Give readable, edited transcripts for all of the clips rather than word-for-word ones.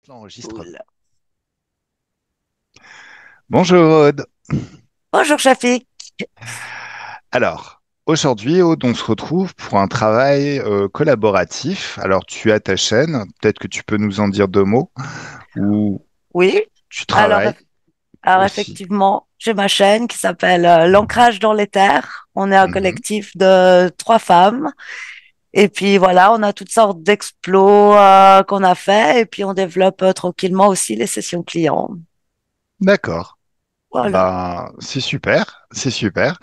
L'enregistrement. Cool. Bonjour Aude. Bonjour Shafik. Alors, aujourd'hui Aude, on se retrouve pour un travail collaboratif. Alors, tu as ta chaîne, peut-être que tu peux nous en dire deux mots, où Oui, tu alors, travailles alors aussi. effectivement, j'ai ma chaîne qui s'appelle L'ancrage dans les terres. On est un Mhm. collectif de trois femmes. Et puis voilà, on a toutes sortes d'explos qu'on a fait. Et puis on développe tranquillement aussi les sessions clients. D'accord. Voilà. Ben, c'est super, c'est super.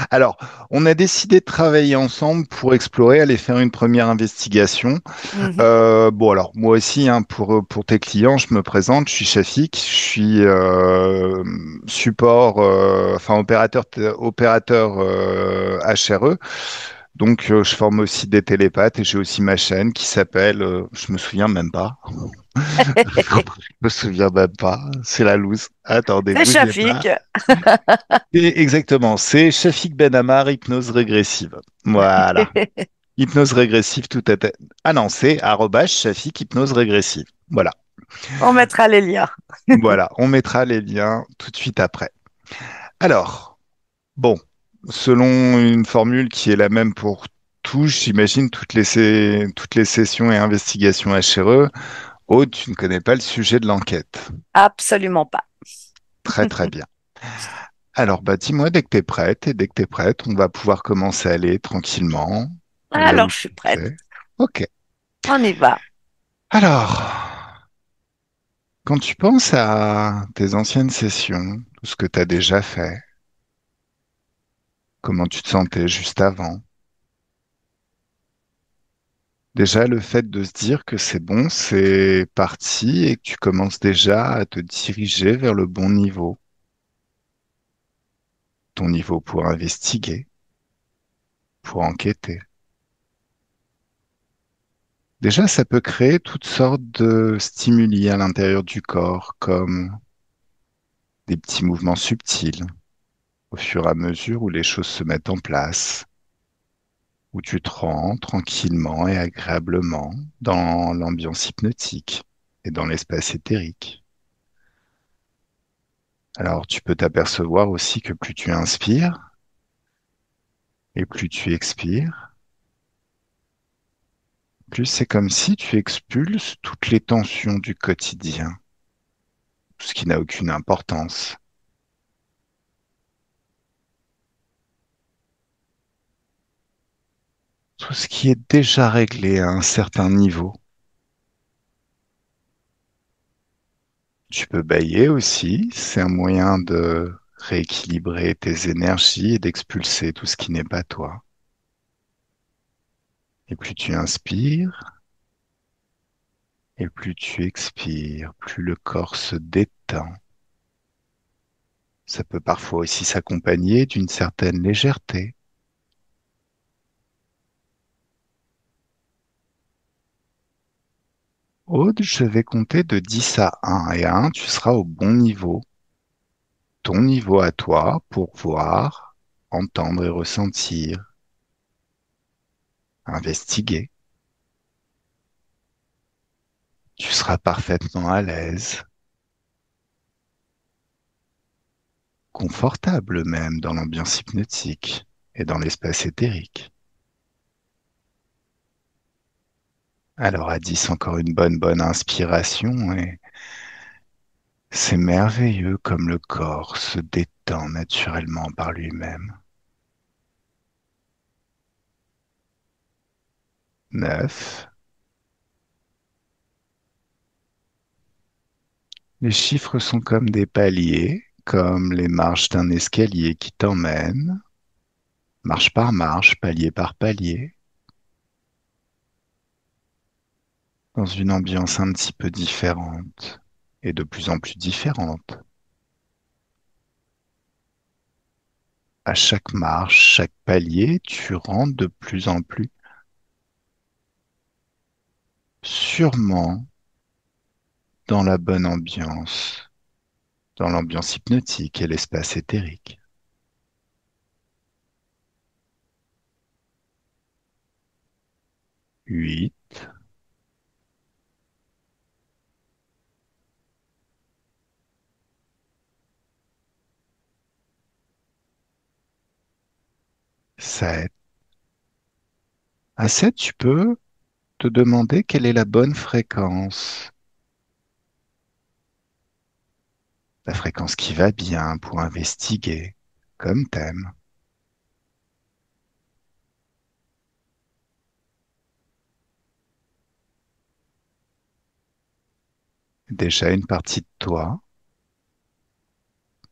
Alors, on a décidé de travailler ensemble pour explorer, aller faire une première investigation. Mhm. Bon, alors moi aussi, hein, pour tes clients, je me présente, je suis Shafik, je suis support, enfin opérateur HRE. Donc, je forme aussi des télépathes et j'ai aussi ma chaîne qui s'appelle, je me souviens même pas, je me souviens même pas, c'est la loose. Attendez, C'est bougez pas. Shafik. Exactement, c'est Shafik Benhamar, hypnose régressive. Voilà. Hypnose régressive, tout à fait. Ah non, c'est arrobas Shafik hypnose régressive. Voilà. On mettra les liens. Voilà, on mettra les liens tout de suite après. Alors, bon, selon une formule qui est la même pour tous, j'imagine toutes les sessions et investigations HRE, Aude, tu ne connais pas le sujet de l'enquête. Absolument pas. Très très bien. Alors, bah dis-moi dès que tu es prête, et dès que tu es prête, on va pouvoir commencer à aller tranquillement là Alors, où je suis tu prête. es. Ok. On y va. Alors, quand tu penses à tes anciennes sessions, tout ce que tu as déjà fait, comment tu te sentais juste avant, déjà le fait de se dire que c'est bon, c'est parti et que tu commences déjà à te diriger vers le bon niveau, ton niveau pour investiguer, pour enquêter. Déjà, ça peut créer toutes sortes de stimuli à l'intérieur du corps, comme des petits mouvements subtils au fur et à mesure où les choses se mettent en place, où tu te rends tranquillement et agréablement dans l'ambiance hypnotique et dans l'espace éthérique. Alors tu peux t'apercevoir aussi que plus tu inspires et plus tu expires, plus c'est comme si tu expulses toutes les tensions du quotidien, tout ce qui n'a aucune importance, tout ce qui est déjà réglé à un certain niveau. Tu peux bailler aussi, c'est un moyen de rééquilibrer tes énergies et d'expulser tout ce qui n'est pas toi. Et plus tu inspires, et plus tu expires, plus le corps se détend. Ça peut parfois aussi s'accompagner d'une certaine légèreté. Aude, je vais compter de 10 à 1. Et à 1, tu seras au bon niveau, ton niveau à toi, pour voir, entendre et ressentir, investiguer. Tu seras parfaitement à l'aise, confortable même dans l'ambiance hypnotique et dans l'espace éthérique. Alors à 10, encore une bonne inspiration et c'est merveilleux comme le corps se détend naturellement par lui-même. 9. Les chiffres sont comme des paliers, comme les marches d'un escalier qui t'emmènent, marche par marche, palier par palier, dans une ambiance un petit peu différente et de plus en plus différente. À chaque marche, chaque palier, tu rentres de plus en plus sûrement dans la bonne ambiance, dans l'ambiance hypnotique et l'espace éthérique. 8. 7. À 7, tu peux te demander quelle est la bonne fréquence. La fréquence qui va bien pour investiguer, comme thème. Déjà, une partie de toi,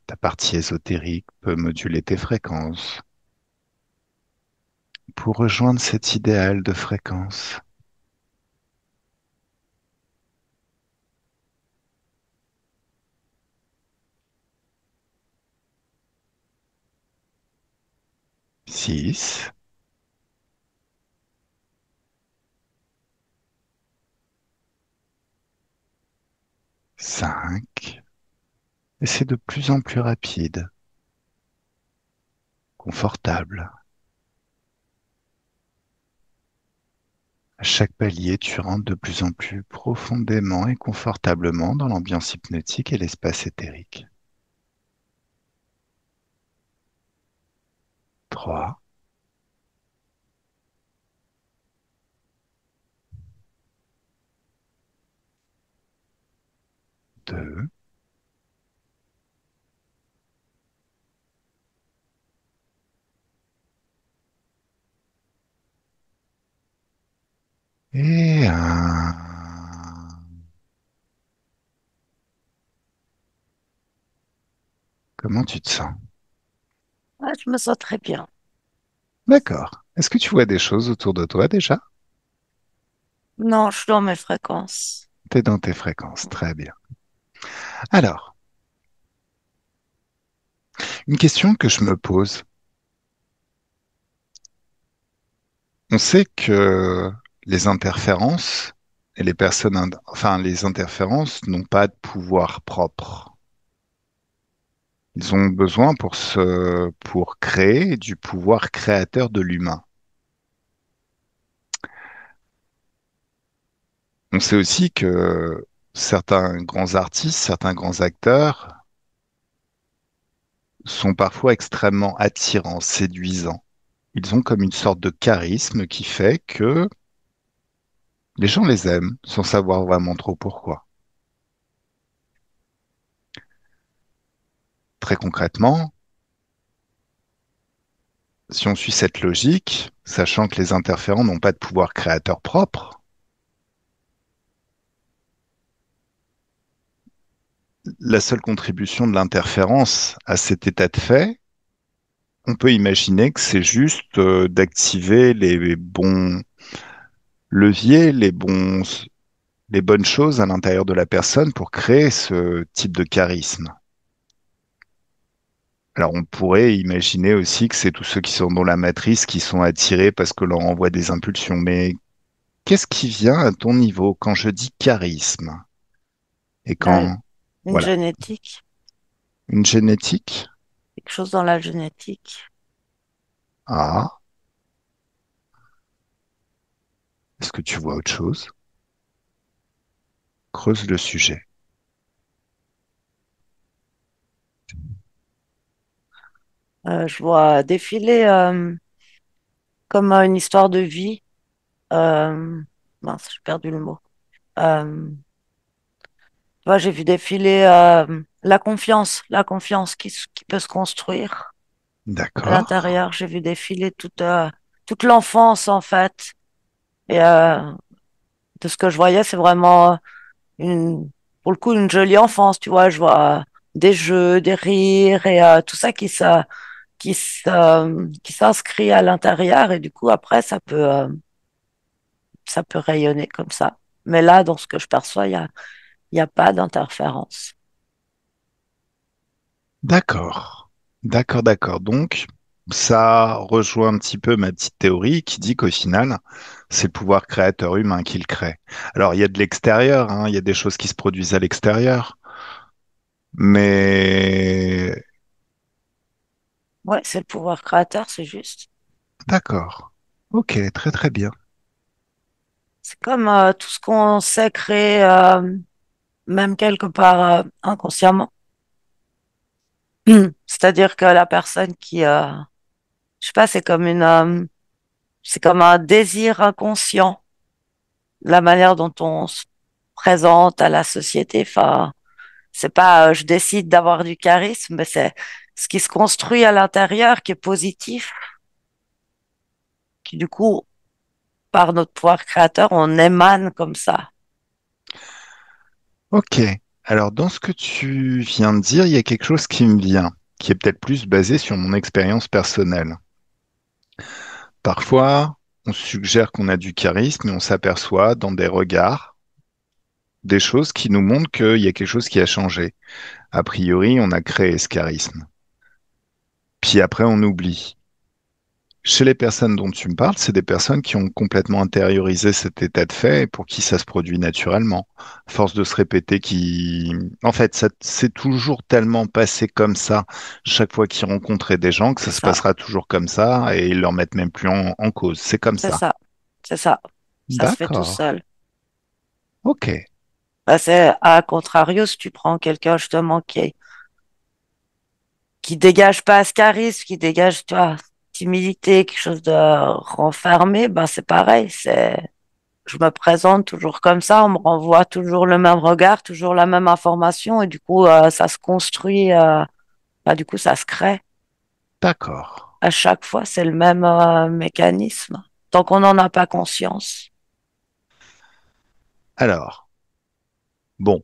ta partie ésotérique, peut moduler tes fréquences pour rejoindre cet idéal de fréquence. 6, 5, et c'est de plus en plus rapide, confortable. À chaque palier, tu rentres de plus en plus profondément et confortablement dans l'ambiance hypnotique et l'espace éthérique. 3, 2, 1. Comment tu te sens? Ouais, je me sens très bien. D'accord. Est-ce que tu vois des choses autour de toi déjà? Non, je suis dans mes fréquences. T'es dans tes fréquences. Très bien. Alors, une question que je me pose. On sait que les interférences et les personnes, enfin, les interférences n'ont pas de pouvoir propre. Ils ont besoin pour créer du pouvoir créateur de l'humain. On sait aussi que certains grands artistes, certains grands acteurs sont parfois extrêmement attirants, séduisants. Ils ont comme une sorte de charisme qui fait que les gens les aiment sans savoir vraiment trop pourquoi. Très concrètement, si on suit cette logique, sachant que les interférents n'ont pas de pouvoir créateur propre, la seule contribution de l'interférence à cet état de fait, on peut imaginer que c'est juste d'activer les bons leviers, les bonnes choses à l'intérieur de la personne pour créer ce type de charisme. Alors on pourrait imaginer aussi que c'est tous ceux qui sont dans la matrice qui sont attirés parce que leur envoie des impulsions. Mais qu'est-ce qui vient à ton niveau quand je dis charisme? Et La- quand, une voilà, génétique, une génétique? quelque chose dans la génétique. Ah, est-ce que tu vois autre chose? Creuse le sujet. Je vois défiler comme une histoire de vie. Euh, mince, j'ai perdu le mot. Tu vois, j'ai vu défiler la confiance qui peut se construire à D'accord. l'intérieur. J'ai vu défiler toute l'enfance en fait. Et de ce que je voyais, c'est vraiment une, pour le coup, une jolie enfance. Tu vois, je vois des jeux, des rires et tout ça qui s'inscrit à l'intérieur. Et du coup, après, ça peut rayonner comme ça. Mais là, dans ce que je perçois, il y a pas d'interférence. D'accord. D'accord, d'accord. Donc, ça rejoint un petit peu ma petite théorie qui dit qu'au final, c'est le pouvoir créateur humain qui le crée. Alors, il y a de l'extérieur, hein, il y a des choses qui se produisent à l'extérieur, mais Ouais, c'est le pouvoir créateur, c'est juste. d'accord. Ok, très très bien. C'est comme tout ce qu'on sait créer, même quelque part inconsciemment. C'est-à-dire que la personne je sais pas, c'est comme un désir inconscient, la manière dont on se présente à la société. Enfin, c'est pas, je décide d'avoir du charisme, mais c'est ce qui se construit à l'intérieur qui est positif, qui du coup, par notre pouvoir créateur, on émane comme ça. Ok. Alors, dans ce que tu viens de dire, il y a quelque chose qui me vient, qui est peut-être plus basé sur mon expérience personnelle. Parfois, on suggère qu'on a du charisme et on s'aperçoit dans des regards, des choses qui nous montrent qu'il y a quelque chose qui a changé. A priori, on a créé ce charisme. Puis après, on oublie. Chez les personnes dont tu me parles, c'est des personnes qui ont complètement intériorisé cet état de fait et pour qui ça se produit naturellement. Force de se répéter qui... En fait, ça c'est toujours tellement passé comme ça chaque fois qu'ils rencontraient des gens que C'est ça se ça, passera toujours comme ça et ils leur mettent même plus en cause. C'est comme c'est ça. ça, c'est ça. Ça se fait tout D'accord. seul. Ok. Bah, c'est à contrario, si tu prends quelqu'un justement qui dégage pas ce charisme, qui dégage, tu vois, timidité, quelque chose de renfermé, ben c'est pareil, je me présente toujours comme ça, on me renvoie toujours le même regard, toujours la même information, et du coup, ça se construit, bah, du coup, ça se crée. D'accord. À chaque fois, c'est le même mécanisme, tant qu'on n'en a pas conscience. Alors, bon,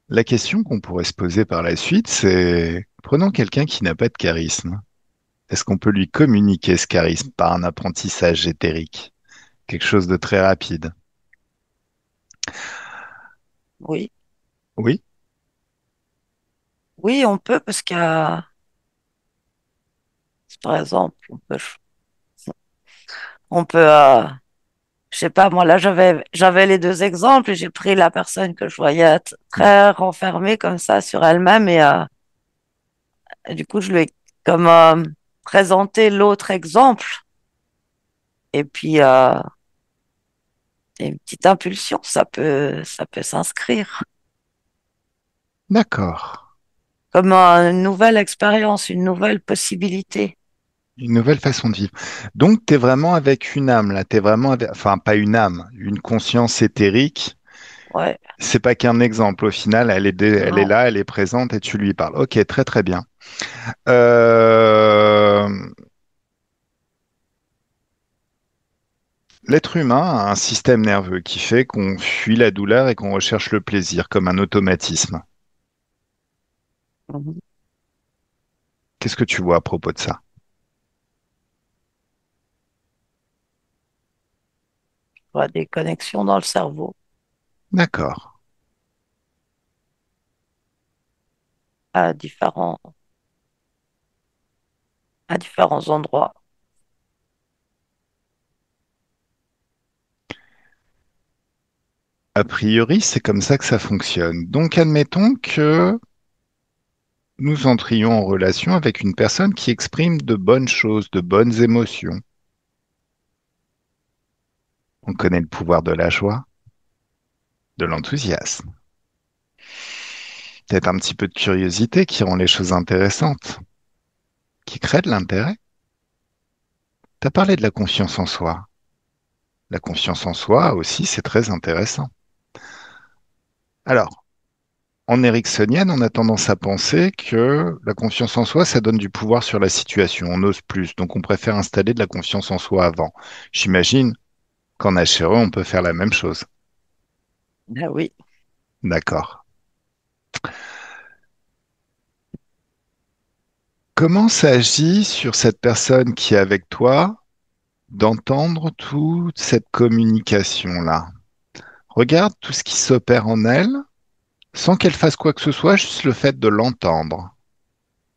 la question qu'on pourrait se poser par la suite, c'est, prenons quelqu'un qui n'a pas de charisme. Est-ce qu'on peut lui communiquer ce charisme par un apprentissage éthérique? Quelque chose de très rapide. Oui, Oui, oui, on peut, parce que, par exemple, on peut, je sais pas, moi là j'avais les deux exemples et j'ai pris la personne que je voyais très renfermée comme ça sur elle-même et du coup je lui ai comme présenté l'autre exemple et puis une petite impulsion, ça peut s'inscrire d'accord. comme une nouvelle expérience, une nouvelle possibilité. Une nouvelle façon de vivre. Donc, tu es vraiment avec une âme, là. T'es vraiment avec... Enfin, pas une âme, une conscience éthérique. Ouais, C'est pas qu'un exemple. Au final, elle est non. là, elle est présente et tu lui parles. Ok, très très bien. Euh, L'être humain a un système nerveux qui fait qu'on fuit la douleur et qu'on recherche le plaisir comme un automatisme. Mhm. Qu'est-ce que tu vois à propos de ça? Ouais, des connexions dans le cerveau D'accord. à à différents endroits. A priori, c'est comme ça que ça fonctionne. Donc, admettons que nous entrions en relation avec une personne qui exprime de bonnes choses, de bonnes émotions. On connaît le pouvoir de la joie, de l'enthousiasme, peut-être un petit peu de curiosité qui rend les choses intéressantes, qui crée de l'intérêt. Tu as parlé de la confiance en soi. La confiance en soi aussi, c'est très intéressant. Alors, en ericksonienne, on a tendance à penser que la confiance en soi, ça donne du pouvoir sur la situation. On ose plus, donc on préfère installer de la confiance en soi avant. J'imagine qu'en HRE, on peut faire la même chose. Ah oui. D'accord. Comment ça agit sur cette personne qui est avec toi d'entendre toute cette communication-là? Regarde tout ce qui s'opère en elle, sans qu'elle fasse quoi que ce soit, juste le fait de l'entendre.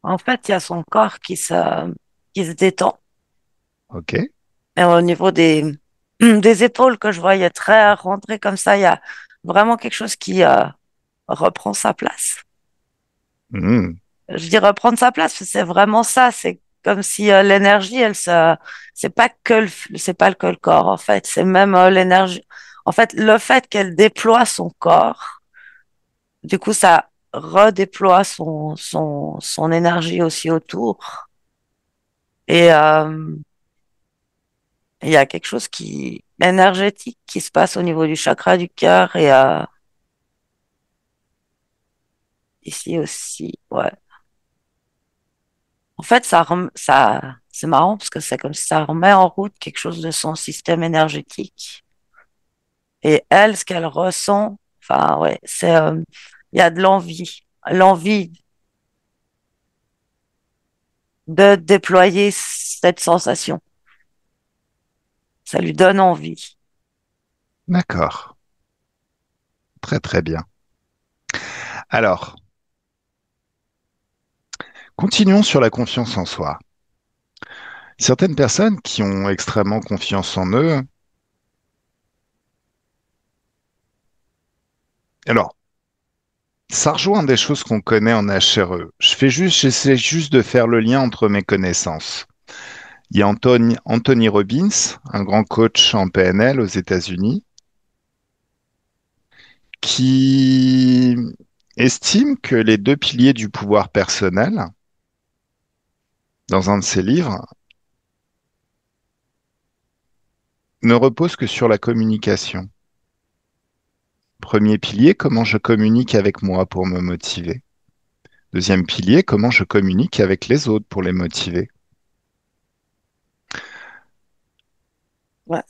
En fait, il y a son corps qui se détend. Ok? Et au niveau des épaules que je voyais très rentrées comme ça, il y a vraiment quelque chose qui reprend sa place. Hmm. Je dis reprendre sa place, parce que c'est vraiment ça. C'est comme si l'énergie, c'est pas c'est pas que le corps, en fait. C'est même l'énergie. En fait, le fait qu'elle déploie son corps, du coup, ça. redéploie son énergie aussi autour. Et il y a quelque chose qui énergétique qui se passe au niveau du chakra du cœur et ici aussi. Ouais. En fait, c'est marrant parce que c'est comme si ça remet en route quelque chose de son système énergétique. Et elle, ce qu'elle ressent, enfin, ouais, il y a de l'envie de déployer cette sensation. Ça lui donne envie. D'accord. Très très bien. Alors, continuons sur la confiance en soi. Certaines personnes qui ont extrêmement confiance en eux, alors, ça rejoint des choses qu'on connaît en HRE. J'essaie juste de faire le lien entre mes connaissances. Il y a Anthony Robbins, un grand coach en PNL aux États-Unis, qui estime que les deux piliers du pouvoir personnel, dans un de ses livres, ne reposent que sur la communication. Premier pilier, comment je communique avec moi pour me motiver. Deuxième pilier, comment je communique avec les autres pour les motiver. Ouais,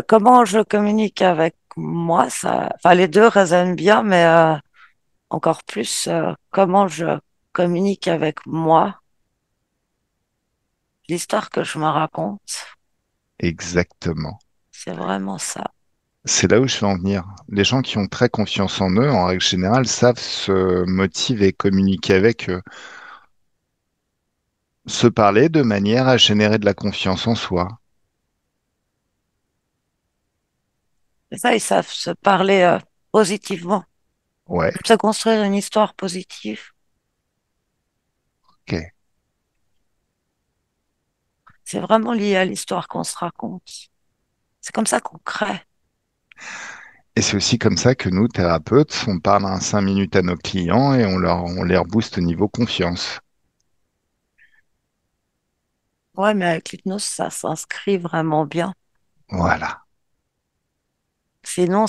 comment je communique avec moi, enfin, les deux résonnent bien, mais encore plus, comment je communique avec moi, l'histoire que je me raconte, Exactement. c'est vraiment ça. C'est là où je veux en venir. Les gens qui ont très confiance en eux, en règle générale, savent se motiver, communiquer avec eux, se parler de manière à générer de la confiance en soi. Et ça, ils savent se parler positivement, Ouais, se construire une histoire positive. ok. C'est vraiment lié à l'histoire qu'on se raconte. C'est comme ça qu'on crée. Et c'est aussi comme ça que nous, thérapeutes, on parle en 5 minutes à nos clients et on les rebooste au niveau confiance. Ouais, mais avec l'hypnose, ça s'inscrit vraiment bien. Voilà, Sinon,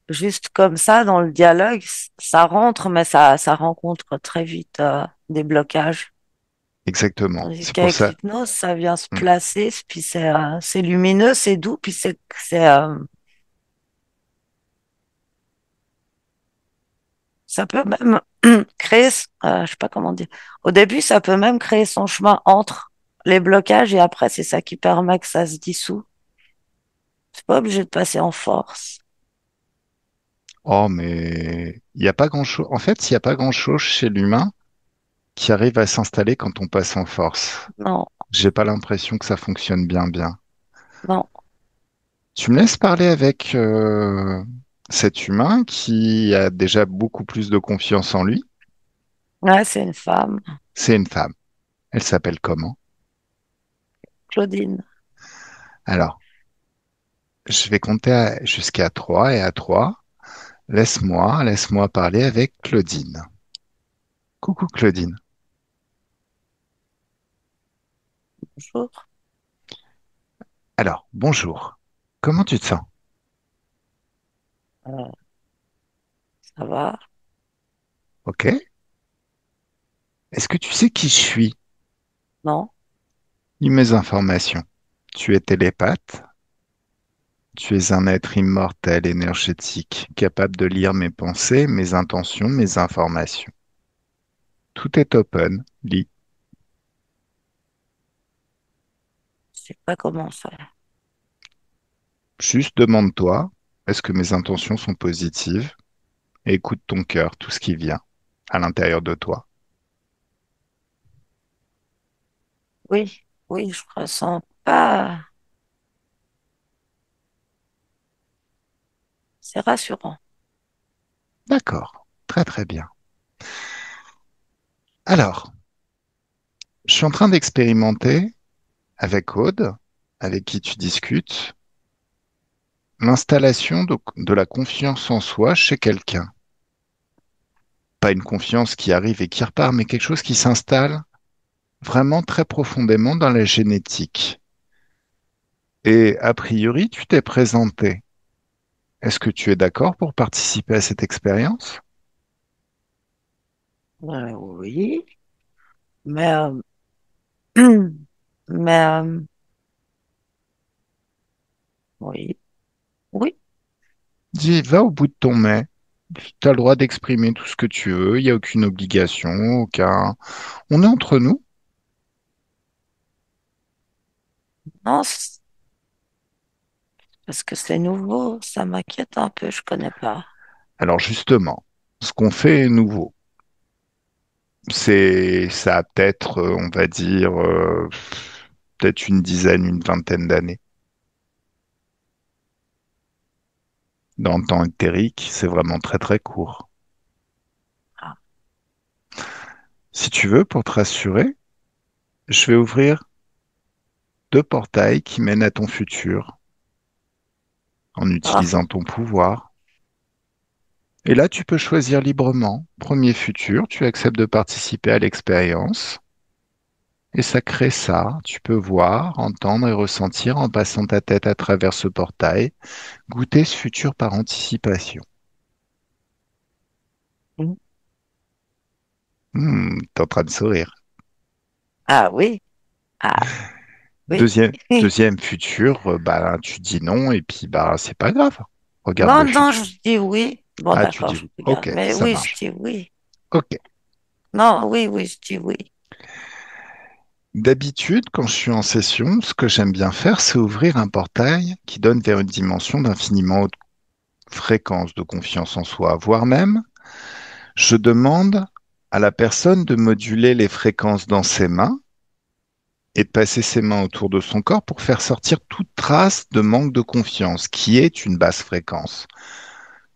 juste comme ça, dans le dialogue, ça rentre, mais ça rencontre très vite des blocages. exactement. Tandis C'est pour qu'avec ça. l'hypnose, ça vient se Mm. placer, puis c'est lumineux, c'est doux, puis ça peut même créer, je sais pas comment dire. Au début, ça peut même créer son chemin entre les blocages et après, c'est ça qui permet que ça se dissout. C'est pas obligé de passer en force. Oh, mais il n'y a pas grand-chose. En fait, il n'y a pas grand-chose chez l'humain qui arrive à s'installer quand on passe en force. Non, J'ai pas l'impression que ça fonctionne bien, bien. non. Tu me laisses parler avec cet humain qui a déjà beaucoup plus de confiance en lui. Ouais, c'est une femme, C'est une femme. Elle s'appelle comment? Claudine. Alors, je vais compter jusqu'à 3 et à 3. Laisse-moi parler avec Claudine. Coucou Claudine. Bonjour. Alors, bonjour. Comment tu te sens? Euh, ça va? Ok. Est-ce que tu sais qui je suis? Non? Lis mes informations. Tu es télépathe. Tu es un être immortel, énergétique, capable de lire mes pensées, mes intentions, mes informations. Tout est open. Lis. Je sais pas comment faire. Juste demande-toi, est-ce que mes intentions sont positives? Et écoute ton cœur, tout ce qui vient à l'intérieur de toi. Oui, oui, je ressens pas. C'est rassurant. D'accord. Très très bien. Alors, je suis en train d'expérimenter avec Aude, avec qui tu discutes, l'installation de la confiance en soi chez quelqu'un. Pas une confiance qui arrive et qui repart, mais quelque chose qui s'installe vraiment très profondément dans la génétique. Et a priori, tu t'es présenté. Est-ce que tu es d'accord pour participer à cette expérience? Oui, mais, mais, oui, oui. Dis, va au bout de ton mais. Tu as le droit d'exprimer tout ce que tu veux, il n'y a aucune obligation, aucun... On est entre nous. Non, parce que c'est nouveau, ça m'inquiète un peu, je connais pas. Alors justement, ce qu'on fait est nouveau. Ça a peut-être, on va dire, peut-être une dizaine, une vingtaine d'années. Dans le temps éthérique, c'est vraiment très très court. Ah, Si tu veux, pour te rassurer, je vais ouvrir deux portails qui mènent à ton futur en ah, utilisant ton pouvoir. Et là, tu peux choisir librement. Premier futur, tu acceptes de participer à l'expérience. Et ça crée ça. Tu peux voir, entendre et ressentir en passant ta tête à travers ce portail, goûter ce futur par anticipation. mm. T'es en train de sourire. Ah oui, ah oui. Deuxième futur, bah, tu dis non et puis bah, c'est pas grave. Regarde Non, le non, futur. je dis oui. Bon, Ah, tu d'accord, dis je oui. regarde. Ok, Mais ça oui, je marche. dis oui. Ok. Non, oui, oui, je dis oui. D'habitude, quand je suis en session, ce que j'aime bien faire, c'est ouvrir un portail qui donne vers une dimension d'infiniment haute fréquence de confiance en soi, voire même, je demande à la personne de moduler les fréquences dans ses mains et de passer ses mains autour de son corps pour faire sortir toute trace de manque de confiance, qui est une basse fréquence.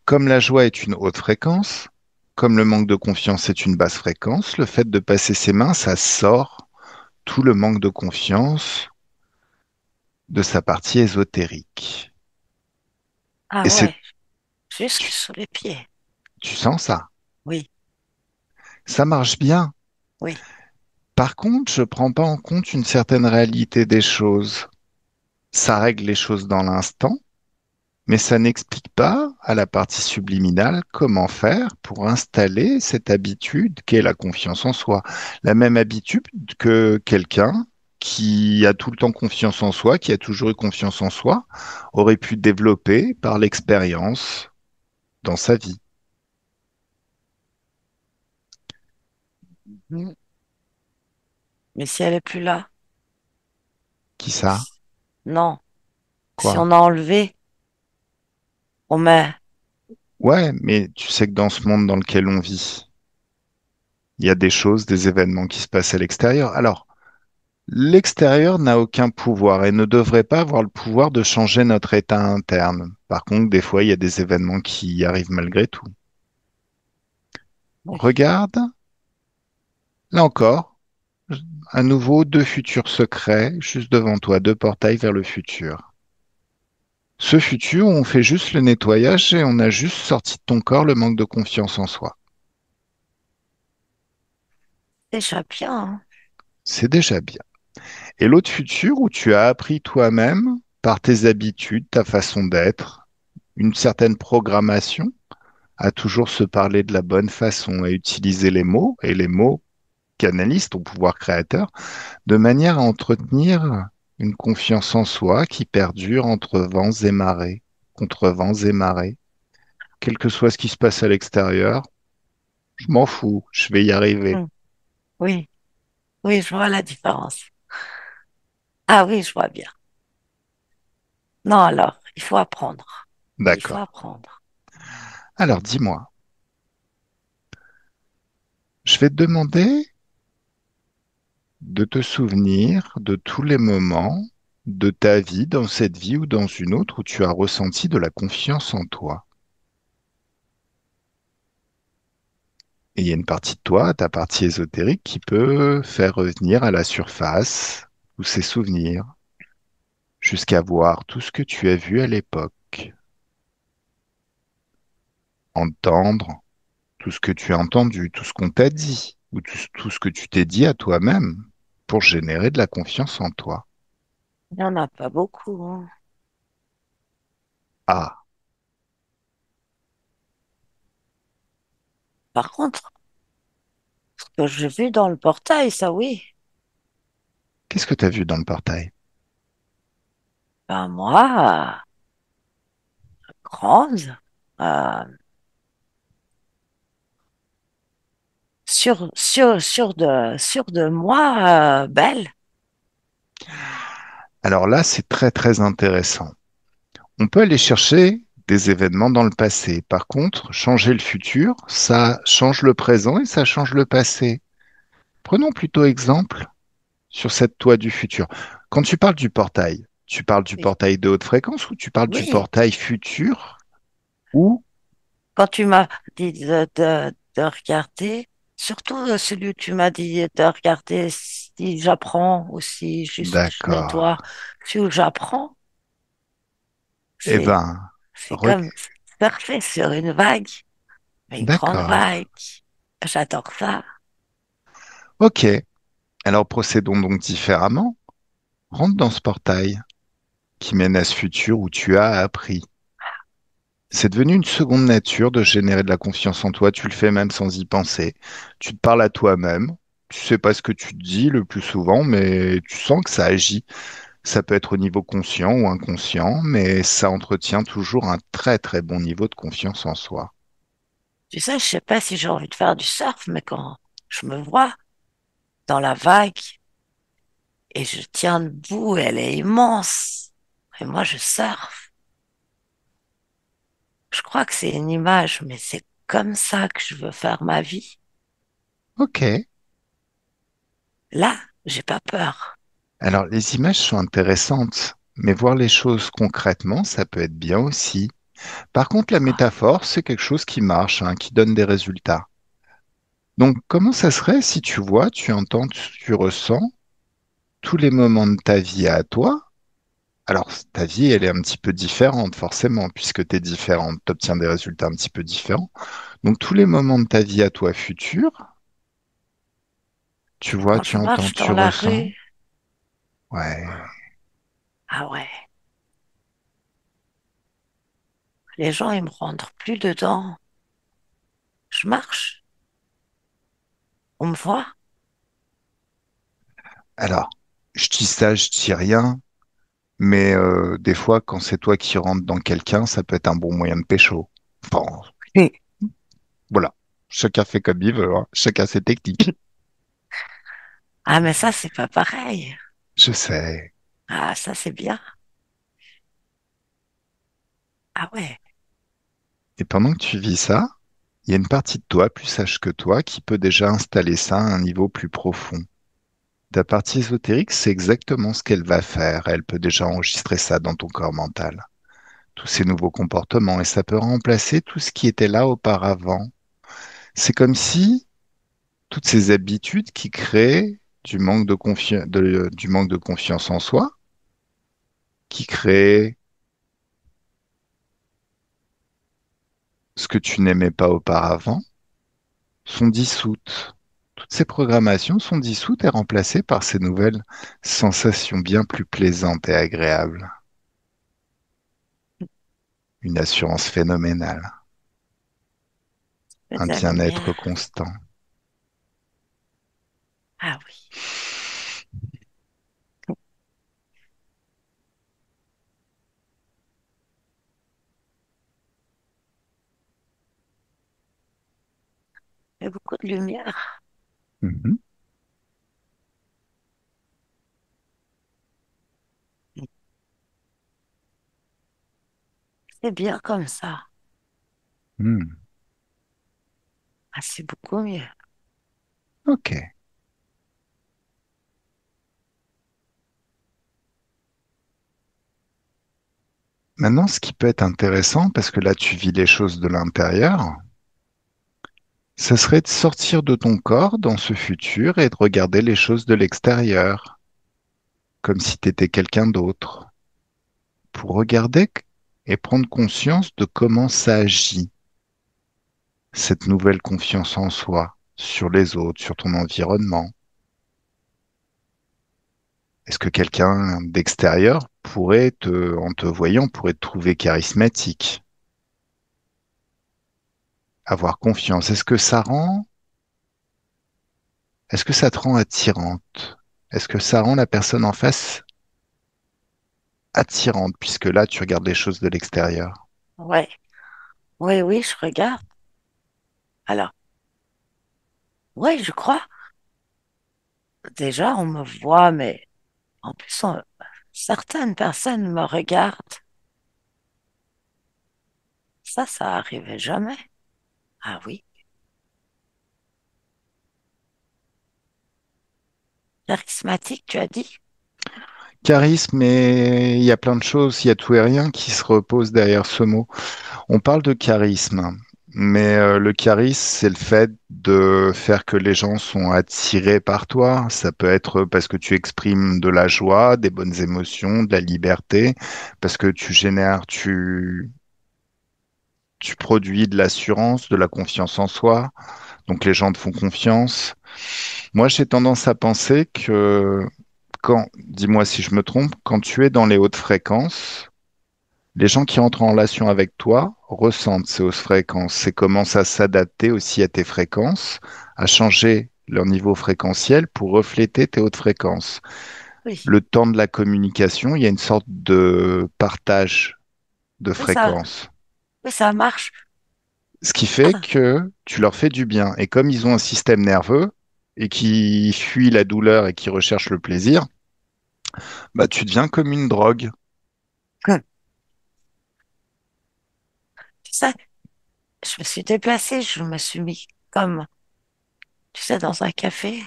Comme la joie est une haute fréquence, comme le manque de confiance est une basse fréquence, le fait de passer ses mains, ça sort tout le manque de confiance de sa partie ésotérique. Ah Et c'est, ouais, jusque tu, sous les pieds. tu sens ça? Oui, Ça marche bien. oui. Par contre, je prends pas en compte une certaine réalité des choses. Ça règle les choses dans l'instant, mais ça n'explique pas à la partie subliminale comment faire pour installer cette habitude qu'est la confiance en soi. La même habitude que quelqu'un qui a tout le temps confiance en soi, qui a toujours eu confiance en soi, aurait pu développer par l'expérience dans sa vie. Mm. Mais si elle est plus là, Qui ça? non. Si Quoi? on a enlevé, on met. Ouais, mais tu sais que dans ce monde dans lequel on vit, il y a des choses, des événements qui se passent à l'extérieur. Alors, l'extérieur n'a aucun pouvoir et ne devrait pas avoir le pouvoir de changer notre état interne. Par contre, des fois, il y a des événements qui y arrivent malgré tout. Oui. Regarde, là encore, à nouveau, deux futurs secrets juste devant toi, deux portails vers le futur. Ce futur, on fait juste le nettoyage et on a juste sorti de ton corps le manque de confiance en soi. Déjà bien, hein. C'est déjà bien. Et l'autre futur où tu as appris toi-même, par tes habitudes, ta façon d'être, une certaine programmation, à toujours se parler de la bonne façon, à utiliser les mots, et les mots canalisent ton pouvoir créateur, de manière à entretenir une confiance en soi qui perdure entre vents et marées, contre vents et marées. Quel que soit ce qui se passe à l'extérieur, je m'en fous, je vais y arriver. Mm. Oui, oui, je vois la différence. Ah oui, je vois bien. Non, alors, il faut apprendre. Il faut D'accord. apprendre. Alors dis-moi, je vais te demander de te souvenir de tous les moments de ta vie, dans cette vie ou dans une autre, où tu as ressenti de la confiance en toi. Et il y a une partie de toi, ta partie ésotérique, qui peut faire revenir à la surface tous ces souvenirs, jusqu'à voir tout ce que tu as vu à l'époque. entendre tout ce que tu as entendu, tout ce qu'on t'a dit, ou tout ce que tu t'es dit à toi-même pour générer de la confiance en toi. Il n'y en a pas beaucoup, hein. Ah, Par contre, ce que j'ai vu dans le portail, ça oui, qu'est-ce que tu as vu dans le portail? ben moi, grande, euh, sûre de moi, belle. Alors là, c'est très très intéressant. On peut aller chercher des événements dans le passé. Par contre, changer le futur, ça change le présent et ça change le passé. Prenons plutôt exemple sur cette toi du futur. Quand tu parles du Oui, portail de haute fréquence ou tu parles du oui. portail futur ou Quand tu m'as dit de regarder, surtout celui où tu m'as dit de regarder si j'apprends ou si juste je d'accord. nettoie, celui où j'apprends, Eh c'est, ben, c'est re- comme surfer sur une vague, mais une grande d'accord. vague. J'adore ça. Ok. Alors procédons donc différemment. Rentre dans ce portail qui mène à ce futur où tu as appris. C'est devenu une seconde nature de générer de la confiance en toi. Tu le fais même sans y penser. Tu te parles à toi-même. Tu sais pas ce que tu te dis le plus souvent, mais tu sens que ça agit. Ça peut être au niveau conscient ou inconscient, mais ça entretient toujours un très très bon niveau de confiance en soi. Tu sais, je sais pas si j'ai envie de faire du surf, mais quand je me vois dans la vague et je tiens debout, elle est immense. Et moi, je surfe. Je crois que c'est une image, mais c'est comme ça que je veux faire ma vie. Ok. Là, j'ai pas peur. Alors les images sont intéressantes, mais voir les choses concrètement, ça peut être bien aussi. Par contre, la Ah, métaphore, c'est quelque chose qui marche, hein, qui donne des résultats. Donc, comment ça serait si tu vois, tu entends, tu ressens tous les moments de ta vie à toi? Alors, ta vie, elle est un petit peu différente, forcément, puisque tu es différente, tu obtiens des résultats un petit peu différents. Donc, tous les moments de ta vie à toi future, tu vois, quand tu je entends, marche tu dans la ressens. rue, Ouais, ah ouais, les gens, ils me rentrent plus dedans. Je marche, on me voit. alors, je dis ça, je dis rien, mais des fois, quand c'est toi qui rentres dans quelqu'un, ça peut être un bon moyen de pécho. Bon, voilà. Chacun fait comme il veut, hein. Chacun ses techniques. Ah, mais ça, c'est pas pareil. Je sais. Ah, ça, c'est bien. Ah ouais, Et pendant que tu vis ça, il y a une partie de toi plus sage que toi qui peut déjà installer ça à un niveau plus profond. Ta partie ésotérique, c'est exactement ce qu'elle va faire. Elle peut déjà enregistrer ça dans ton corps mental. Tous ces nouveaux comportements, et ça peut remplacer tout ce qui était là auparavant. C'est comme si toutes ces habitudes qui créent du manque de confiance en soi, qui créent ce que tu n'aimais pas auparavant, sont dissoutes. Toutes ces programmations sont dissoutes et remplacées par ces nouvelles sensations bien plus plaisantes et agréables. Une assurance phénoménale, que de un la bien-être lumière. constant. Ah oui, il y a beaucoup de lumière. Mhm. C'est bien comme ça. Hmm. Ah, c'est beaucoup mieux. Ok. Maintenant, ce qui peut être intéressant, parce que là, tu vis les choses de l'intérieur, ça serait de sortir de ton corps dans ce futur et de regarder les choses de l'extérieur, comme si tu étais quelqu'un d'autre, pour regarder et prendre conscience de comment ça agit. cette nouvelle confiance en soi, sur les autres, sur ton environnement? Est-ce que quelqu'un d'extérieur en te voyant, pourrait te trouver charismatique, avoir confiance? Est-ce que ça te rend attirante? Est-ce que ça rend la personne en face attirante, puisque là, tu regardes les choses de l'extérieur? Ouais, oui, oui, je regarde. Alors, ouais, je crois. Déjà, on me voit, mais en plus, certaines personnes me regardent. Ça arrivait jamais. Ah oui, charismatique, tu as dit? Charisme, et il y a plein de choses, il y a tout et rien qui se repose derrière ce mot. On parle de charisme, mais le charisme, c'est le fait de faire que les gens sont attirés par toi. Ça peut être parce que tu exprimes de la joie, des bonnes émotions, de la liberté, parce que tu produis de l'assurance, de la confiance en soi, donc les gens te font confiance. Moi, j'ai tendance à penser que dis-moi si je me trompe, quand tu es dans les hautes fréquences, les gens qui entrent en relation avec toi ressentent ces hautes fréquences et commencent à s'adapter aussi à tes fréquences, à changer leur niveau fréquentiel pour refléter tes hautes fréquences. Oui, Le temps de la communication, il y a une sorte de partage de oui, ça, fréquences. oui, ça marche. Ce qui fait que tu leur fais du bien. Et comme ils ont un système nerveux et qui fuit la douleur et qui recherche le plaisir, bah, tu deviens comme une drogue. Tu sais, je me suis déplacée, je me suis mis comme, tu sais, dans un café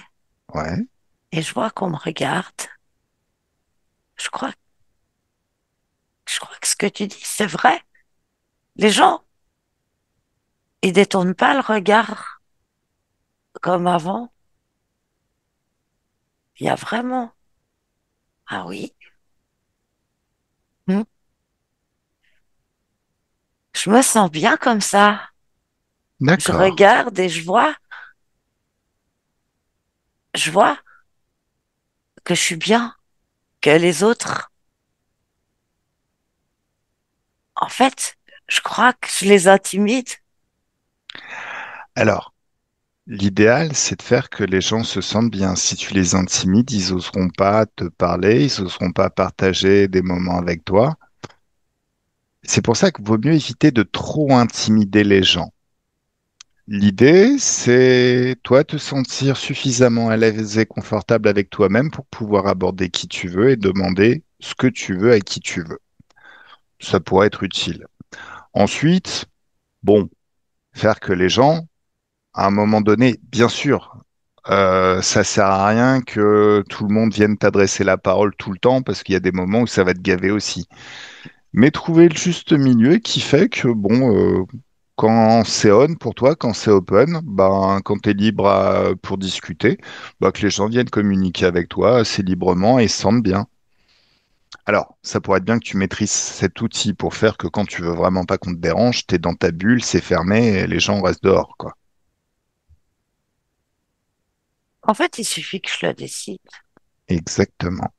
Ouais. et je vois qu'on me regarde. Je crois, je crois que ce que tu dis, c'est vrai. Les gens, ils détournent pas le regard comme avant. Il y a vraiment, ah oui, hmm, je me sens bien comme ça. Je D'accord. regarde et je vois que je suis bien, que les autres, en fait, je crois que je les intimide. Alors, l'idéal, c'est de faire que les gens se sentent bien. Si tu les intimides, ils oseront pas te parler, ils oseront pas partager des moments avec toi. C'est pour ça qu'il vaut mieux éviter de trop intimider les gens. L'idée, c'est toi te sentir suffisamment à l'aise et confortable avec toi-même pour pouvoir aborder qui tu veux et demander ce que tu veux à qui tu veux. Ça pourrait être utile. Ensuite, bon, faire que les gens, à un moment donné, bien sûr, ça sert à rien que tout le monde vienne t'adresser la parole tout le temps parce qu'il y a des moments où ça va te gaver aussi. Mais trouver le juste milieu qui fait que, bon, quand c'est on pour toi, quand c'est open, ben, quand tu es libre pour discuter, bah, que les gens viennent communiquer avec toi assez librement et se sentent bien. Alors, ça pourrait être bien que tu maîtrises cet outil pour faire que quand tu veux vraiment pas qu'on te dérange, tu es dans ta bulle, c'est fermé et les gens restent dehors, quoi. En fait, il suffit que je le décide. Exactement.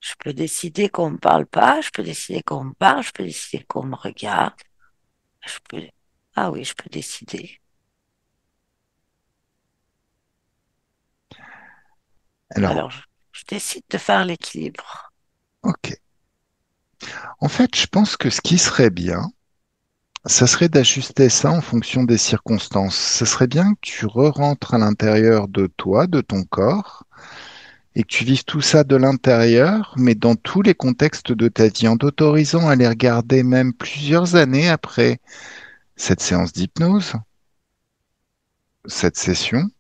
Je peux décider qu'on me parle pas, je peux décider qu'on me parle, je peux décider qu'on me regarde. Je peux, ah oui, je peux décider. Alors, Alors, je décide de faire l'équilibre. ok. En fait, je pense que ce qui serait bien, ça serait d'ajuster ça en fonction des circonstances. Ce serait bien que tu re-rentres à l'intérieur de toi, de ton corps, et que tu vives tout ça de l'intérieur, mais dans tous les contextes de ta vie, en t'autorisant à les regarder même plusieurs années après cette séance d'hypnose, cette session,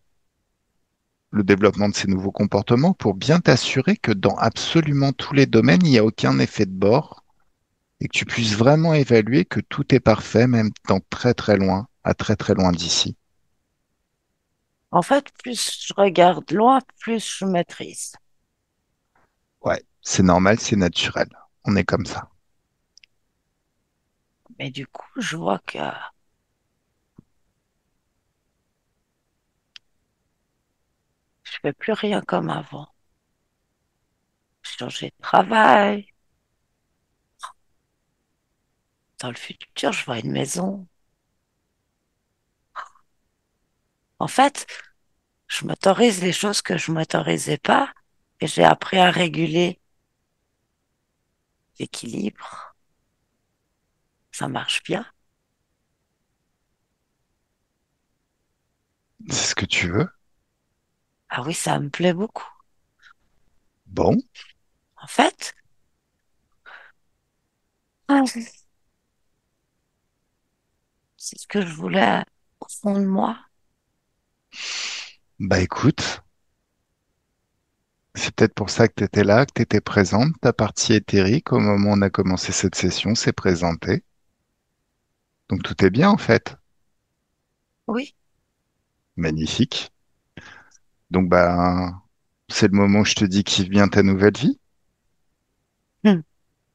le développement de ces nouveaux comportements, pour bien t'assurer que dans absolument tous les domaines, il n'y a aucun effet de bord et que tu puisses vraiment évaluer que tout est parfait, même dans très très loin, à très très loin d'ici. En fait, plus je regarde loin, plus je maîtrise. Ouais, c'est normal, c'est naturel. On est comme ça. Mais du coup, je vois que fais plus rien comme avant. J'ai changé de travail. Dans le futur, je vois une maison. En fait, je m'autorise les choses que je m'autorisais pas et j'ai appris à réguler l'équilibre. Ça marche bien. C'est ce que tu veux? Ah oui, ça me plaît beaucoup. Bon, En fait, c'est ce que je voulais au fond de moi. bah écoute, c'est peut-être pour ça que tu étais là, que tu étais présente. Ta partie éthérique, au moment où on a commencé cette session, s'est présentée. Donc tout est bien en fait. Oui, Magnifique. Donc bah, c'est le moment où je te dis qu'il vient ta nouvelle vie, hum,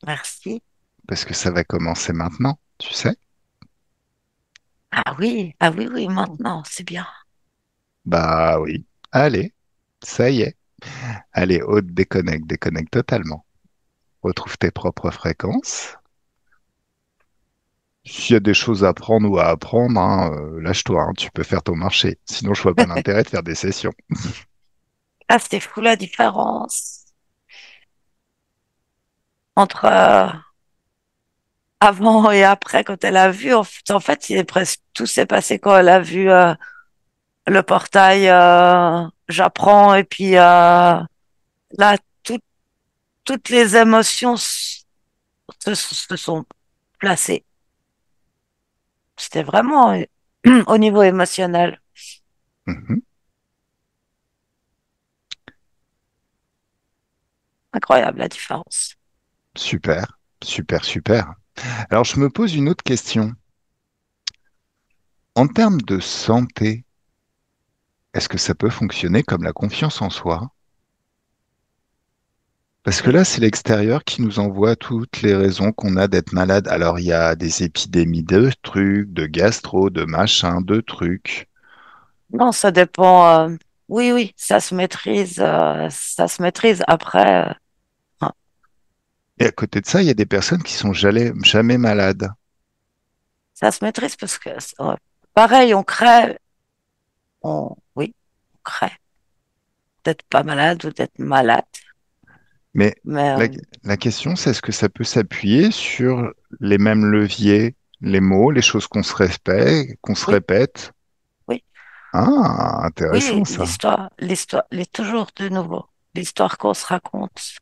merci. parce que ça va commencer maintenant, tu sais. Ah oui, oui, maintenant, c'est bien. Bah oui. Allez, ça y est. Allez, haute, déconnecte, déconnecte totalement. Retrouve tes propres fréquences. S'il y a des choses à prendre ou à apprendre, hein, lâche-toi, hein, tu peux faire ton marché. Sinon, je vois pas l'intérêt de faire des sessions. Ah, c'est fou la différence entre avant et après quand elle a vu. En fait, il est presque tout s'est passé quand elle a vu le portail. J'apprends et puis là, tout- toutes les émotions se sont placées. C'était vraiment au niveau émotionnel. Mhm. Incroyable la différence. Super, super, super. Alors, je me pose une autre question. En termes de santé, est-ce que ça peut fonctionner comme la confiance en soi? Parce que Oui. là, c'est l'extérieur qui nous envoie toutes les raisons qu'on a d'être malade. Alors, il y a des épidémies de trucs, de gastro, de machin, de trucs. Non, ça dépend. Oui, oui, ça se maîtrise. Ça se maîtrise. Après, hein, Et à côté de ça, il y a des personnes qui sont jamais, jamais malades. ça se maîtrise parce que pareil, on crée. Oui, on crée. D'être pas malade ou d'être malade. Mais Mais la, la question, c'est est-ce que ça peut s'appuyer sur les mêmes leviers, les mots, les choses qu'on se oui, répète? oui, Ah, oui, intéressant ça. l'histoire, elle est toujours de nouveau. L'histoire qu'on se raconte.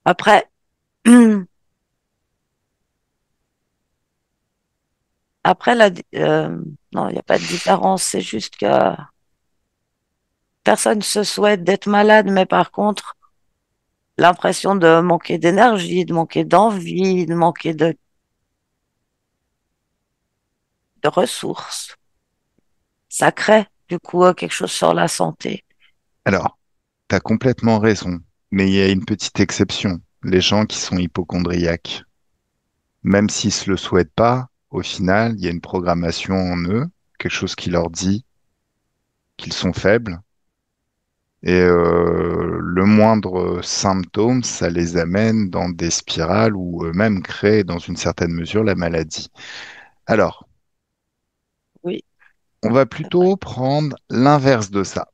Après, après non, il n'y a pas de différence. C'est juste que personne se souhaite d'être malade, mais par contre, l'impression de manquer d'énergie, de manquer d'envie, de manquer de ressources, ça crée du coup quelque chose sur la santé. Alors, tu as complètement raison, mais il y a une petite exception. Les gens qui sont hypocondriaques, même s'ils se le souhaitent pas, au final, il y a une programmation en eux, quelque chose qui leur dit qu'ils sont faibles. Et le moindre symptôme, ça les amène dans des spirales ou même créent dans une certaine mesure la maladie. Alors, Oui, on va c'est vrai. plutôt prendre l'inverse de ça.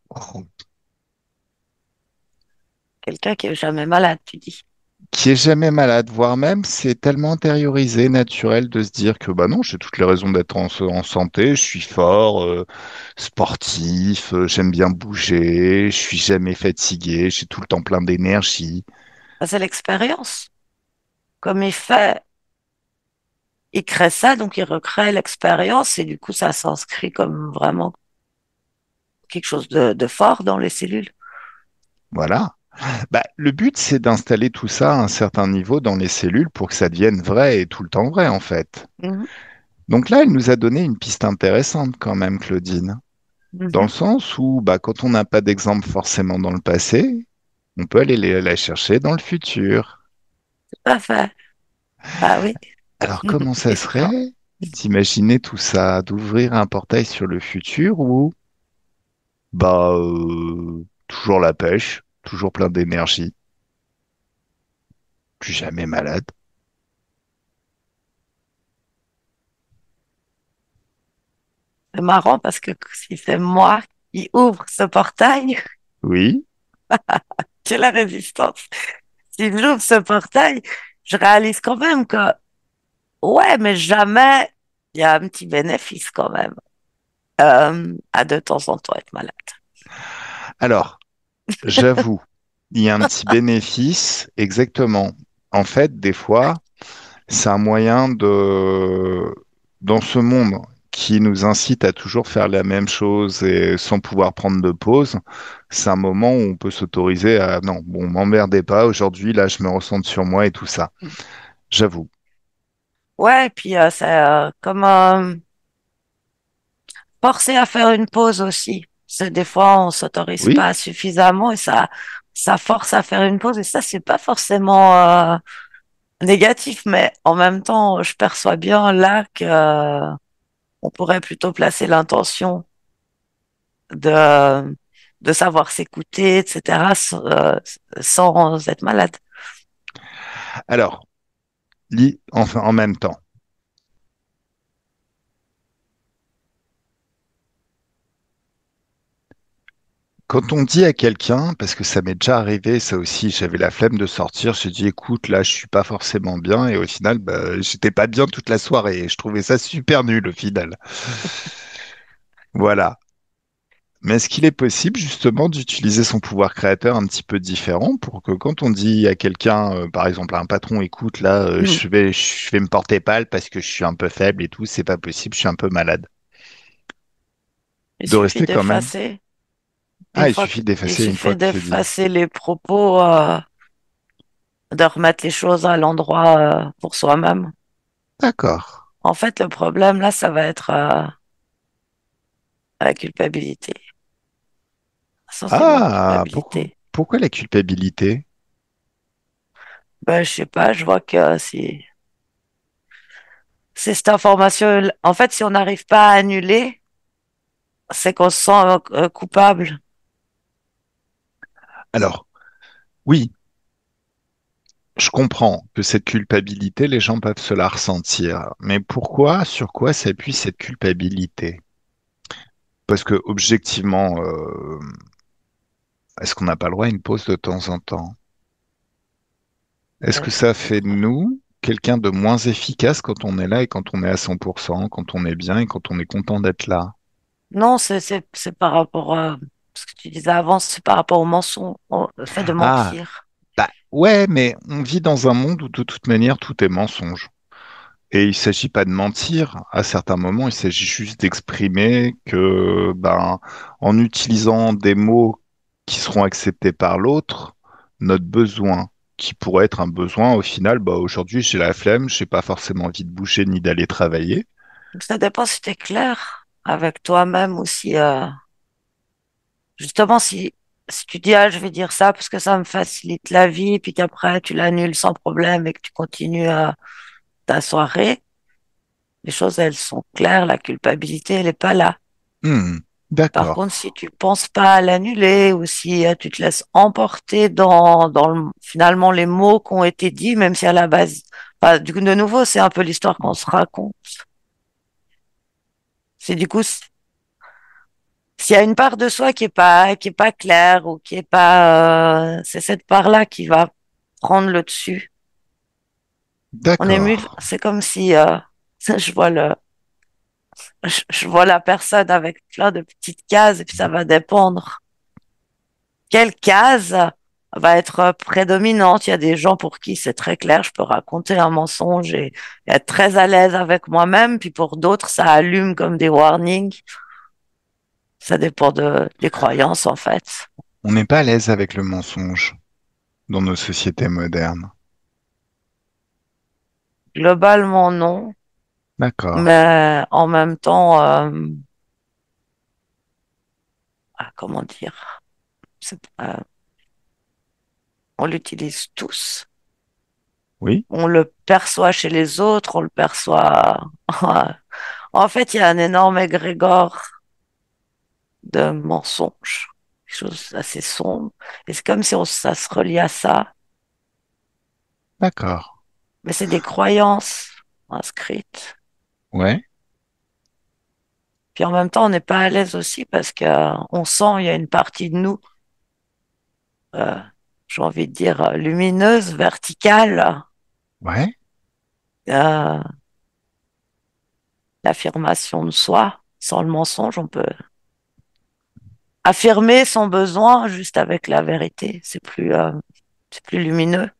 Quelqu'un qui est jamais malade, tu dis. Qui est jamais malade, voire même c'est tellement intériorisé, naturel de se dire que bah non, j'ai toutes les raisons d'être en santé, je suis fort, sportif, j'aime bien bouger, je suis jamais fatigué, j'ai tout le temps plein d'énergie. Ah, c'est l'expérience. Comme il fait, il crée ça, donc il recrée l'expérience et du coup, ça s'inscrit comme vraiment quelque chose de fort dans les cellules. Voilà. Bah, le but, c'est d'installer tout ça à un certain niveau dans les cellules pour que ça devienne vrai et tout le temps vrai, en fait. Mhm, Donc là, elle nous a donné une piste intéressante quand même, Claudine, dans le mhm. sens où bah, quand on n'a pas d'exemple forcément dans le passé, on peut aller la chercher dans le futur. Tout à fait. Bah oui. Alors, comment ça Et quand- serait d'imaginer tout ça, d'ouvrir un portail sur le futur où Bah, toujours la pêche, toujours plein d'énergie, plus jamais malade. C'est marrant parce que si c'est moi qui ouvre ce portail, Oui, j'ai la résistance. Si j'ouvre ce portail, je réalise quand même que, ouais, mais jamais il y a un petit bénéfice quand même, à de temps en temps être malade. alors, j'avoue, il y a un petit bénéfice, exactement. En fait, des fois, c'est un moyen dans ce monde qui nous incite à toujours faire la même chose et sans pouvoir prendre de pause, c'est un moment où on peut s'autoriser à, non, bon, m'emmerdez pas, aujourd'hui, là, je me ressens sur moi et tout ça. J'avoue. Ouais, et puis c'est comme forcer à faire une pause aussi. C'est des fois on s'autorise Oui? pas suffisamment et ça force à faire une pause et ça c'est pas forcément négatif, mais en même temps je perçois bien là que on pourrait plutôt placer l'intention de de savoir s'écouter, etc. Sans être malade. Alors, enfin, en même temps. Quand on dit à quelqu'un, parce que ça m'est déjà arrivé, ça aussi, j'avais la flemme de sortir, j'ai dit, écoute, là, je suis pas forcément bien, et au final, bah, j'étais pas bien toute la soirée, et je trouvais ça super nul au final. Voilà. Mais est-ce qu'il est possible justement d'utiliser son pouvoir créateur un petit peu différent pour que quand on dit à quelqu'un, par exemple à un patron, écoute, là, je vais me porter pâle parce que je suis un peu faible et tout, c'est pas possible, je suis un peu malade. Il De suffit rester quand même. d'effacer. Ah, il suffit Il d'effacer une fois suffit que c'est dit. d'effacer les propos, de remettre les choses à l'endroit, pour soi-même. D'accord. En fait, le problème là, ça va être la culpabilité, un sentiment de Ah, culpabilité. pourquoi la culpabilité? Ben, je sais pas, je vois que c'est cette information. En fait, si on n'arrive pas à annuler, c'est qu'on se sent coupable. Alors, oui, je comprends que cette culpabilité, les gens peuvent se la ressentir. Mais pourquoi, sur quoi s'appuie cette culpabilité? Parce que objectivement, est-ce qu'on n'a pas le droit à une pause de temps en temps? Est-ce Ben, que ça fait de nous quelqu'un de moins efficace quand on est là et quand on est à 100%, quand on est bien et quand on est content d'être là? non, c'est par rapport à ce que tu disais avant, c'est par rapport au mensonge, au fait de Ah, mentir. bah ouais, mais on vit dans un monde où de toute manière tout est mensonge. Et il s'agit pas de mentir à certains moments, il s'agit juste d'exprimer que, ben, en utilisant des mots qui seront acceptés par l'autre, notre besoin, qui pourrait être un besoin, au final, bah, aujourd'hui, j'ai la flemme, j'ai pas forcément envie de bouger ni d'aller travailler. Ça dépend si tu es clair avec toi-même ou si, justement, si tu dis, ah, je vais dire ça parce que ça me facilite la vie, puis qu'après tu l'annules sans problème et que tu continues ta soirée, les choses, elles sont claires, la culpabilité, elle est pas là. Hmm, Par d'accord. contre, si tu penses pas à l'annuler ou si tu te laisses emporter dans finalement les mots qui ont été dits, même si à la base, bah, du coup, de nouveau, c'est un peu l'histoire qu'on se raconte. C'est du coup, s'il y a une part de soi qui est pas claire ou qui est pas, c'est cette part-là qui va prendre le dessus. On est D'accord. c'est comme si, je vois je vois la personne avec plein de petites cases et puis ça va dépendre. Quelle case va être prédominante? Il y a des gens pour qui c'est très clair, je peux raconter un mensonge et être très à l'aise avec moi-même, puis pour d'autres, ça allume comme des warnings. Ça dépend des croyances, en fait. On n'est pas à l'aise avec le mensonge dans nos sociétés modernes. Globalement, non. D'accord. Mais en même temps, comment dire, on l'utilise tous. Oui? On le perçoit chez les autres, on le perçoit. En fait, il y a un énorme égrégore de mensonges, des choses assez sombres. Et c'est comme si ça se relie à ça, D'accord. mais c'est des croyances inscrites. Ouais, Puis en même temps, on n'est pas à l'aise aussi parce que on sent il y a une partie de nous, euh, j'ai envie de dire lumineuse, verticale, ouais. euh, l'affirmation de soi. Sans le mensonge, on peut affirmer son besoin juste avec la vérité. C'est plus lumineux.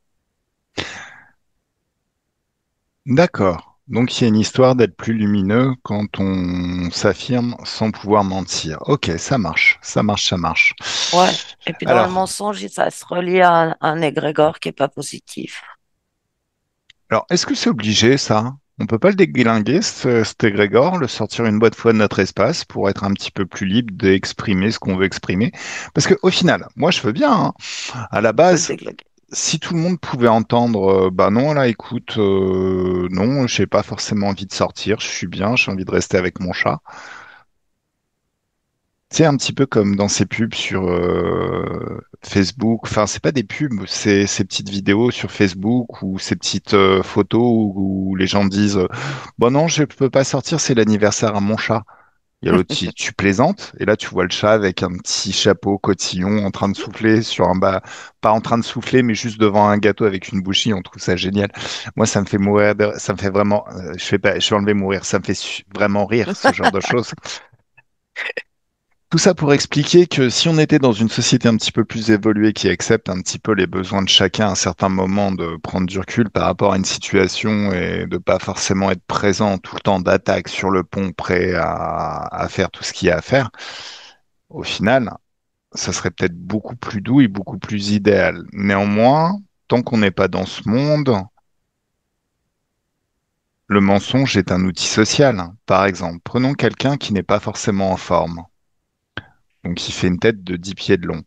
D'accord. Donc il y a une histoire d'être plus lumineux quand on s'affirme sans pouvoir mentir. Ok, ça marche, ça marche, ça marche. Ouais. Et puis dans le Alors, mensonge, ça se relie à un égrégore qui est pas positif. alors, est-ce que c'est obligé ça? On peut pas le déglinguer, cet égrégore, le sortir une boîte fois de notre espace pour être un petit peu plus libre d'exprimer ce qu'on veut exprimer? Parce que au final, moi je veux bien, hein. À la On peut le base, dégloguer. si tout le monde pouvait entendre, bah non, là, écoute, non, j'ai pas forcément envie de sortir, je suis bien, j'ai envie de rester avec mon chat. C'est un petit peu comme dans ces pubs sur Facebook. Enfin, c'est pas des pubs, c'est ces petites vidéos sur Facebook ou ces petites photos où les gens disent bon non, je peux pas sortir, c'est l'anniversaire à mon chat. Il y a l'autre, tu plaisantes, et là tu vois le chat avec un petit chapeau cotillon en train de souffler sur un bas, pas en train de souffler, mais juste devant un gâteau avec une bouchie. On trouve ça génial. Moi, ça me fait mourir, ça me fait vraiment, je fais pas, je vais enlever mourir, ça me fait vraiment rire ce genre de choses. Tout ça pour expliquer que si on était dans une société un petit peu plus évoluée qui accepte un petit peu les besoins de chacun à un certain moment de prendre du recul par rapport à une situation et de pas forcément être présent tout le temps d'attaque sur le pont prêt à faire tout ce qu'il y a à faire, au final, ça serait peut-être beaucoup plus doux et beaucoup plus idéal. Néanmoins, tant qu'on n'est pas dans ce monde, le mensonge est un outil social. Par exemple, prenons quelqu'un qui n'est pas forcément en forme, donc qui fait une tête de 10 pieds de long.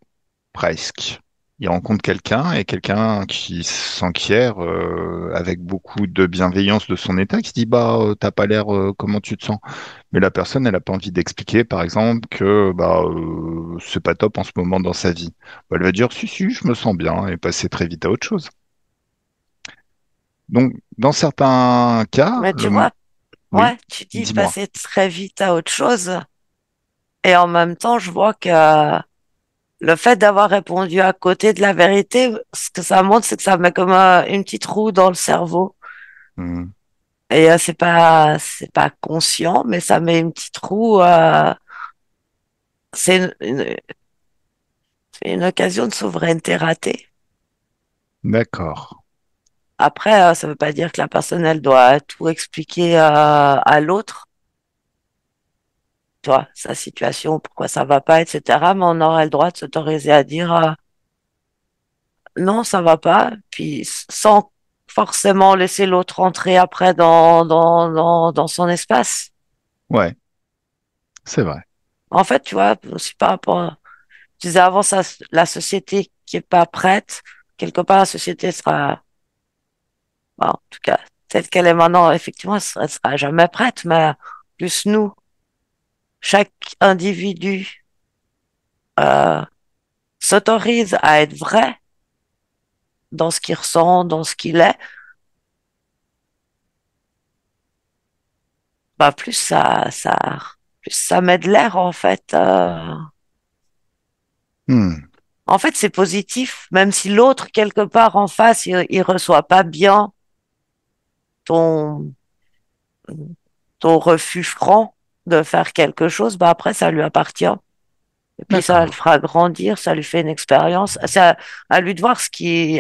Presque. Il rencontre quelqu'un et quelqu'un qui s'enquiert avec beaucoup de bienveillance de son état, qui dit bah t'as pas l'air comment tu te sens. Mais la personne elle a pas envie d'expliquer par exemple que bah c'est pas top en ce moment dans sa vie. Bah, elle va dire si si je me sens bien et passer très vite à autre chose. Donc dans certains cas Mais tu vois, oui, ouais, tu dis dis-moi. passer très vite à autre chose. Et en même temps, je vois que le fait d'avoir répondu à côté de la vérité, ce que ça montre, c'est que ça met comme une petite roue dans le cerveau. Hmm, Et c'est pas conscient, mais ça met une petite roue. C'est c'est une occasion de souveraineté ratée. d'accord. Après, ça veut pas dire que la personne, elle doit tout expliquer à l'autre, tu vois, sa situation, pourquoi ça va pas, etc. Mais on aurait le droit de s'autoriser à dire non, ça va pas, puis sans forcément laisser l'autre entrer après dans son espace. Ouais, c'est vrai. En fait, tu vois, aussi par rapport, tu disais avant ça, la société qui est pas prête, quelque part, la société sera, bon, en tout cas, telle qu'elle est maintenant, effectivement, elle sera jamais prête, mais plus nous, chaque individu, euh, s'autorise à être vrai dans ce qu'il ressent, dans ce qu'il est, bah, plus ça met de l'air, en fait, Hmm, en fait, c'est positif, même si l'autre, quelque part en face, il reçoit pas bien ton, ton refus franc de faire quelque chose, bah après, ça lui appartient. Et puis, ça le d'accord. fera grandir, ça lui fait une expérience. C'est à lui de voir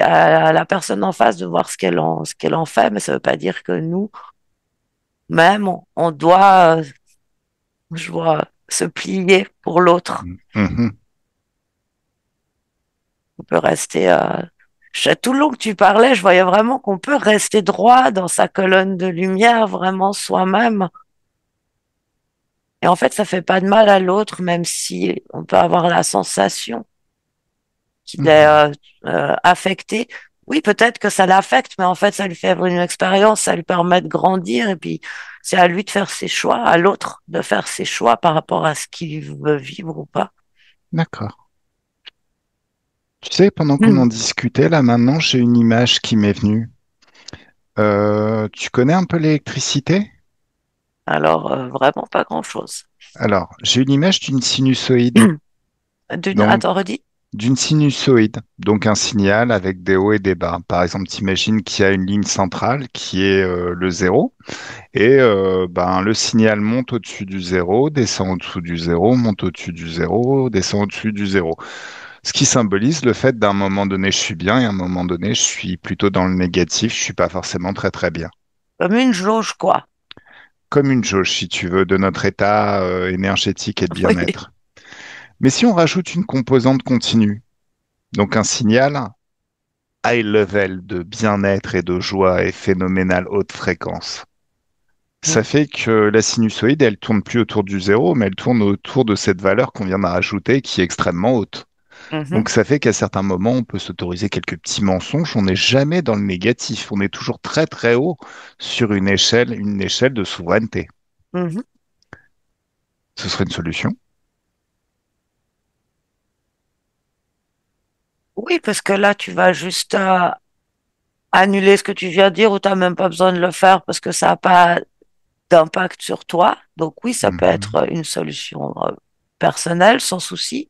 à la personne en face de voir ce qu'elle en fait, mais ça veut pas dire que nous, même, on doit, je vois, se plier pour l'autre. Hmm, mhm. On peut rester, tout le long que tu parlais, je voyais vraiment qu'on peut rester droit dans sa colonne de lumière, vraiment soi-même. Et en fait, ça fait pas de mal à l'autre, même si on peut avoir la sensation qu'il est Mhm. affecté Oui, peut-être que ça l'affecte, mais en fait, ça lui fait une expérience, ça lui permet de grandir, et puis c'est à lui de faire ses choix, à l'autre de faire ses choix par rapport à ce qu'il veut vivre ou pas. D'accord. Tu sais, pendant qu'on en Hmm. discutait, là maintenant, j'ai une image qui m'est venue. Tu connais un peu l'électricité? Alors, vraiment pas grand-chose. Alors, j'ai une image d'une sinusoïde. Donc, Attends, redis. d'une sinusoïde, donc un signal avec des hauts et des bas. Par exemple, t'imagines qu'il y a une ligne centrale qui est le zéro, et ben, le signal monte au-dessus du zéro, descend au-dessous du zéro, monte au-dessus du zéro, descend au-dessus du zéro. Ce qui symbolise le fait d'un moment donné, je suis bien, et à un moment donné, je suis plutôt dans le négatif, je suis pas forcément très très bien. Comme une jauge, quoi. Comme une jauge, si tu veux, de notre état énergétique et de Oui. bien-être. Mais si on rajoute une composante continue, donc un signal high level de bien-être et de joie et phénoménal haute fréquence, ça fait que la sinusoïde, elle tourne plus autour du zéro, mais elle tourne autour de cette valeur qu'on vient de rajouter qui est extrêmement haute. Mhm, Donc ça fait qu'à certains moments, on peut s'autoriser quelques petits mensonges. On n'est jamais dans le négatif. On est toujours très très haut sur une échelle de souveraineté. mhm. Ce serait une solution. Oui, parce que là, tu vas juste annuler ce que tu viens de dire ou tu n'as même pas besoin de le faire parce que ça n'a pas d'impact sur toi. Donc oui, ça peut Mhm. être une solution personnelle, sans souci.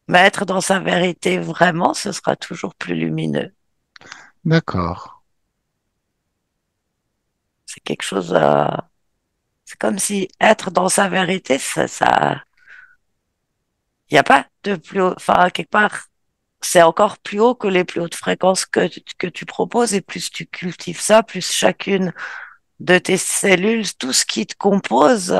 Mais être dans sa vérité vraiment, ce sera toujours plus lumineux. D'accord. C'est quelque chose, c'est comme si être dans sa vérité, il n'y a pas de plus haut, enfin, quelque part, c'est encore plus haut que les plus hautes fréquences que tu proposes et plus tu cultives ça, plus chacune de tes cellules, tout ce qui te compose,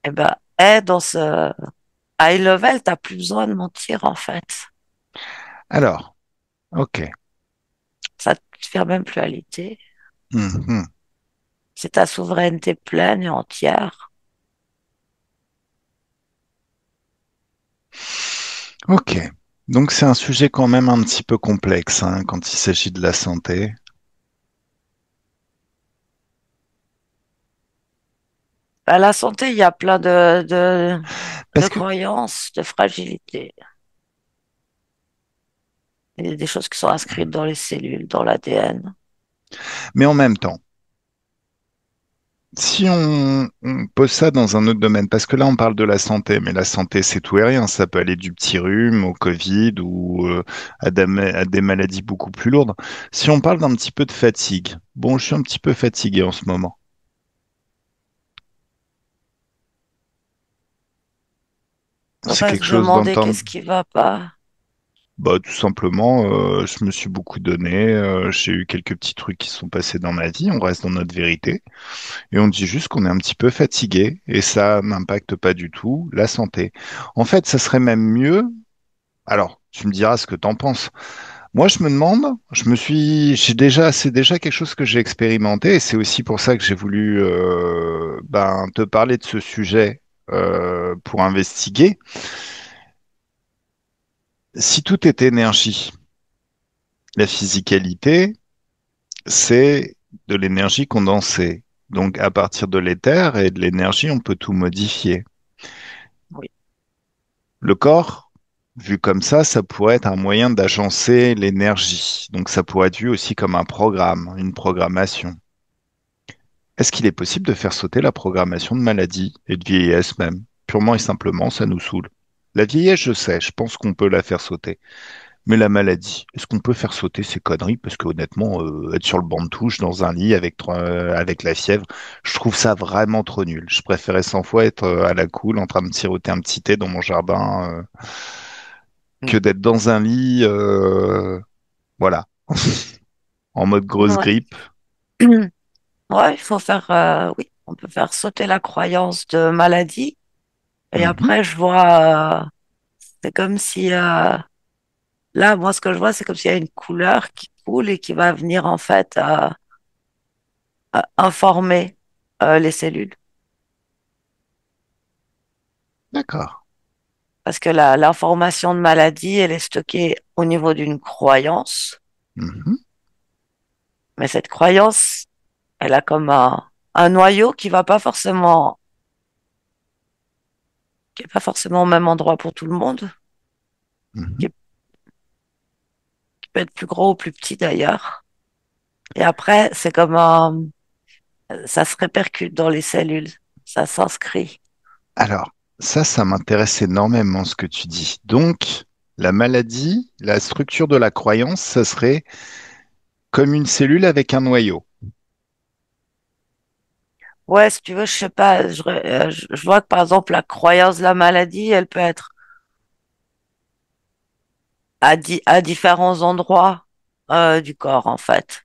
eh ben, est dans ce high level, t'as plus besoin de mentir, en fait. Alors, ok. Ça te fait même plus réalité. Mhm. C'est ta souveraineté pleine et entière. Ok. Donc c'est un sujet quand même un petit peu complexe hein, quand il s'agit de la santé. À la santé, il y a plein de Parce que, croyances, de fragilité. Il y a des choses qui sont inscrites dans les cellules, dans l'ADN. mais en même temps, si on pose ça dans un autre domaine, parce que là on parle de la santé, mais la santé c'est tout et rien. Ça peut aller du petit rhume au Covid ou à des maladies beaucoup plus lourdes. Si on parle d'un petit peu de fatigue, bon, je suis un petit peu fatigué en ce moment. On C'est va se quelque chose demander d'entendre. qu'est-ce qui va pas. Bah, tout simplement, je me suis beaucoup donné. J'ai eu quelques petits trucs qui sont passés dans ma vie. On reste dans notre vérité. Et on dit juste qu'on est un petit peu fatigué. Et ça n'impacte pas du tout la santé. En fait, ça serait même mieux. Alors, tu me diras ce que t'en penses. Moi, je me demande, c'est déjà quelque chose que j'ai expérimenté. Et c'est aussi pour ça que j'ai voulu, ben, te parler de ce sujet, pour investiguer. Si tout est énergie, la physicalité, c'est de l'énergie condensée. Donc, à partir de l'éther et de l'énergie, on peut tout modifier. Oui. Le corps, vu comme ça pourrait être un moyen d'agencer l'énergie. Donc, ça pourrait être vu aussi comme un programme, une programmation. Est-ce qu'il est possible de faire sauter la programmation de maladie et de vieillesse même? Purement et simplement, ça nous saoule. La vieillesse, je sais, je pense qu'on peut la faire sauter. Mais la maladie, est-ce qu'on peut faire sauter ces conneries? Parce que honnêtement, être sur le banc de touche dans un lit avec la fièvre, je trouve ça vraiment trop nul. Je préférais 100 fois être à la cool en train de siroter un petit thé dans mon jardin que Mm. d'être dans un lit, voilà, en mode grosse Ouais. grippe. Ouais, il faut faire, oui, on peut faire sauter la croyance de maladie. Et Mhm. après, je vois, c'est comme si, là, moi, ce que je vois, c'est comme s'il y a une couleur qui coule et qui va venir, en fait, informer, les cellules. D'accord. Parce que l'information de maladie, elle est stockée au niveau d'une croyance, Mhm, mais cette croyance, elle a comme un noyau qui est pas forcément au même endroit pour tout le monde, mhm. qui peut être plus gros ou plus petit d'ailleurs. Et après, c'est comme ça se répercute dans les cellules, ça s'inscrit. Alors, ça m'intéresse énormément ce que tu dis. Donc, la maladie, la structure de la croyance, ça serait comme une cellule avec un noyau. Ouais, si tu veux, je sais pas, je vois que par exemple la croyance de la maladie, elle peut être à différents endroits du corps en fait.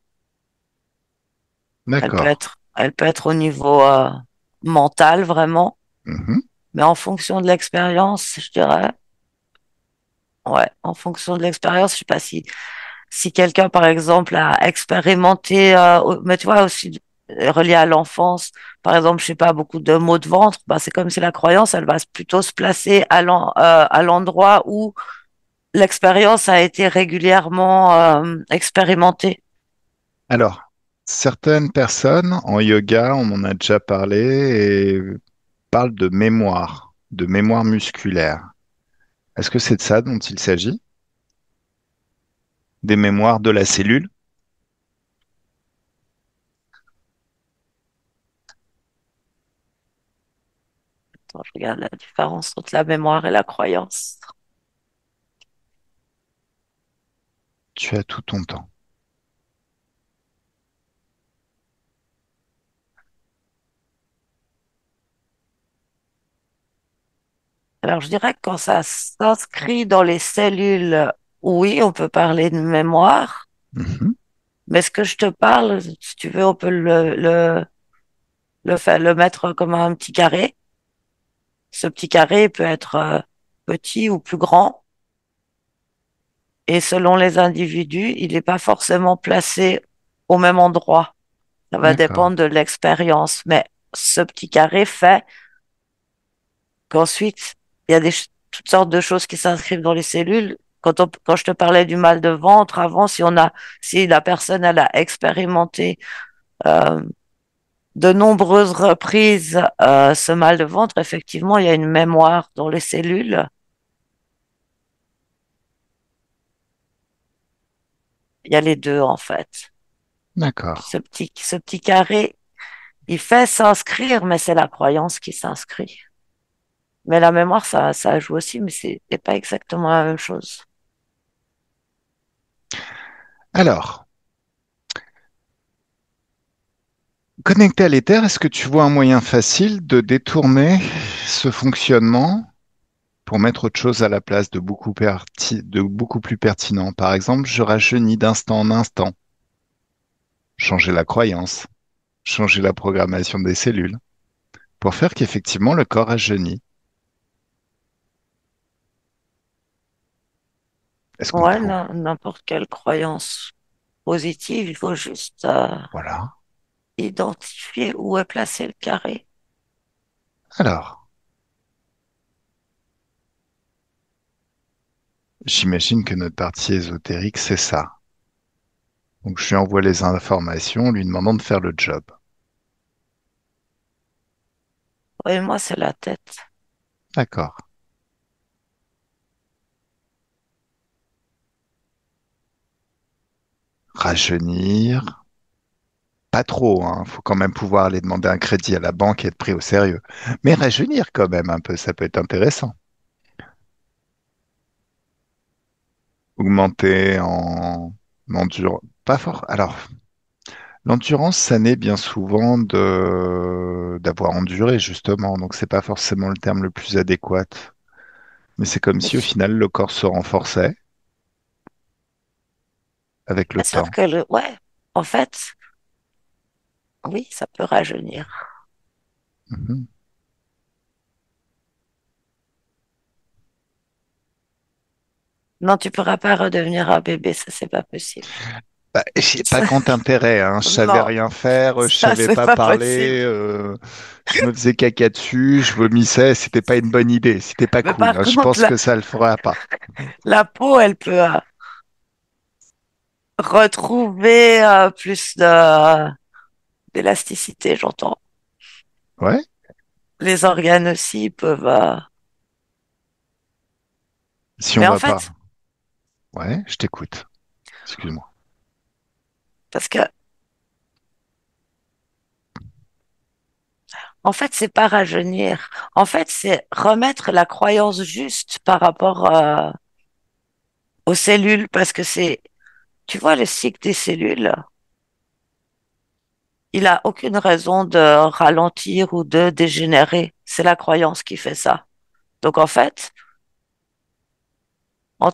D'accord. Elle peut être au niveau mental vraiment, Mhm. mais en fonction de l'expérience, je dirais, ouais, en fonction de l'expérience, je sais pas si quelqu'un par exemple a expérimenté, mais tu vois aussi relié à l'enfance, par exemple, je sais pas, beaucoup de maux de ventre, bah c'est comme si la croyance, elle va plutôt se placer à l'endroit où l'expérience a été régulièrement expérimentée. Alors, certaines personnes en yoga, on en a déjà parlé, et parlent de mémoire musculaire. Est-ce que c'est de ça dont il s'agit? Des mémoires de la cellule? Attends, je regarde la différence entre la mémoire et la croyance. Tu as tout ton temps. Alors, je dirais que quand ça s'inscrit dans les cellules, oui, on peut parler de mémoire, Mhm. mais ce que je te parle, si tu veux, on peut le mettre comme un petit carré. Ce petit carré peut être petit ou plus grand, et selon les individus, il n'est pas forcément placé au même endroit. Ça va D'accord. dépendre de l'expérience, mais ce petit carré fait qu'ensuite, il y a toutes sortes de choses qui s'inscrivent dans les cellules. Quand je te parlais du mal de ventre avant, si la personne elle a expérimenté euh, de nombreuses reprises ce mal de ventre, effectivement, il y a une mémoire dans les cellules. Il y a les deux en fait. D'accord. Puis ce petit carré, il fait s'inscrire, mais c'est la croyance qui s'inscrit. Mais la mémoire, ça joue aussi, mais c'est pas exactement la même chose. Alors, connecté à l'éther, est-ce que tu vois un moyen facile de détourner ce fonctionnement pour mettre autre chose à la place de beaucoup plus pertinent? Par exemple, je rajeunis d'instant en instant, changer la croyance, changer la programmation des cellules, pour faire qu'effectivement le corps rajeunit. Est-ce qu'on Ouais, pourrait... n'importe quelle croyance positive, il faut juste Voilà. identifier où est placé le carré. Alors, j'imagine que notre partie ésotérique, c'est ça. Donc, je lui envoie les informations en lui demandant de faire le job. Oui, moi, c'est la tête. D'accord. Rajeunir. Pas trop, hein. Faut quand même pouvoir aller demander un crédit à la banque et être pris au sérieux. Mais rajeunir quand même un peu, ça peut être intéressant. Augmenter en endurance. Pas fort. Alors, l'endurance, ça naît bien souvent de d'avoir enduré, justement. Donc, c'est pas forcément le terme le plus adéquat. Mais c'est comme Mais si au final le corps se renforçait avec le sauf temps. que ouais, en fait, oui, ça peut rajeunir. Mhm. Non, tu pourras pas redevenir un bébé, ça, c'est pas possible. Bah, j'ai pas grand intérêt, hein. Je savais Non, rien faire, je ça savais c'est pas pas possible. parler, je me faisais caca dessus, je vomissais, c'était pas une bonne idée, c'était pas Mais cool, par hein. Je contre, pense que ça le fera pas. la peau, elle peut retrouver plus de d'élasticité, j'entends. Ouais? Les organes aussi peuvent. Si on Mais en va pas. fait, Ouais, je t'écoute. Excuse-moi. parce que en fait, c'est pas rajeunir. En fait, c'est remettre la croyance juste par rapport aux cellules, parce que c'est, tu vois, le cycle des cellules, il a aucune raison de ralentir ou de dégénérer. C'est la croyance qui fait ça. Donc en fait, en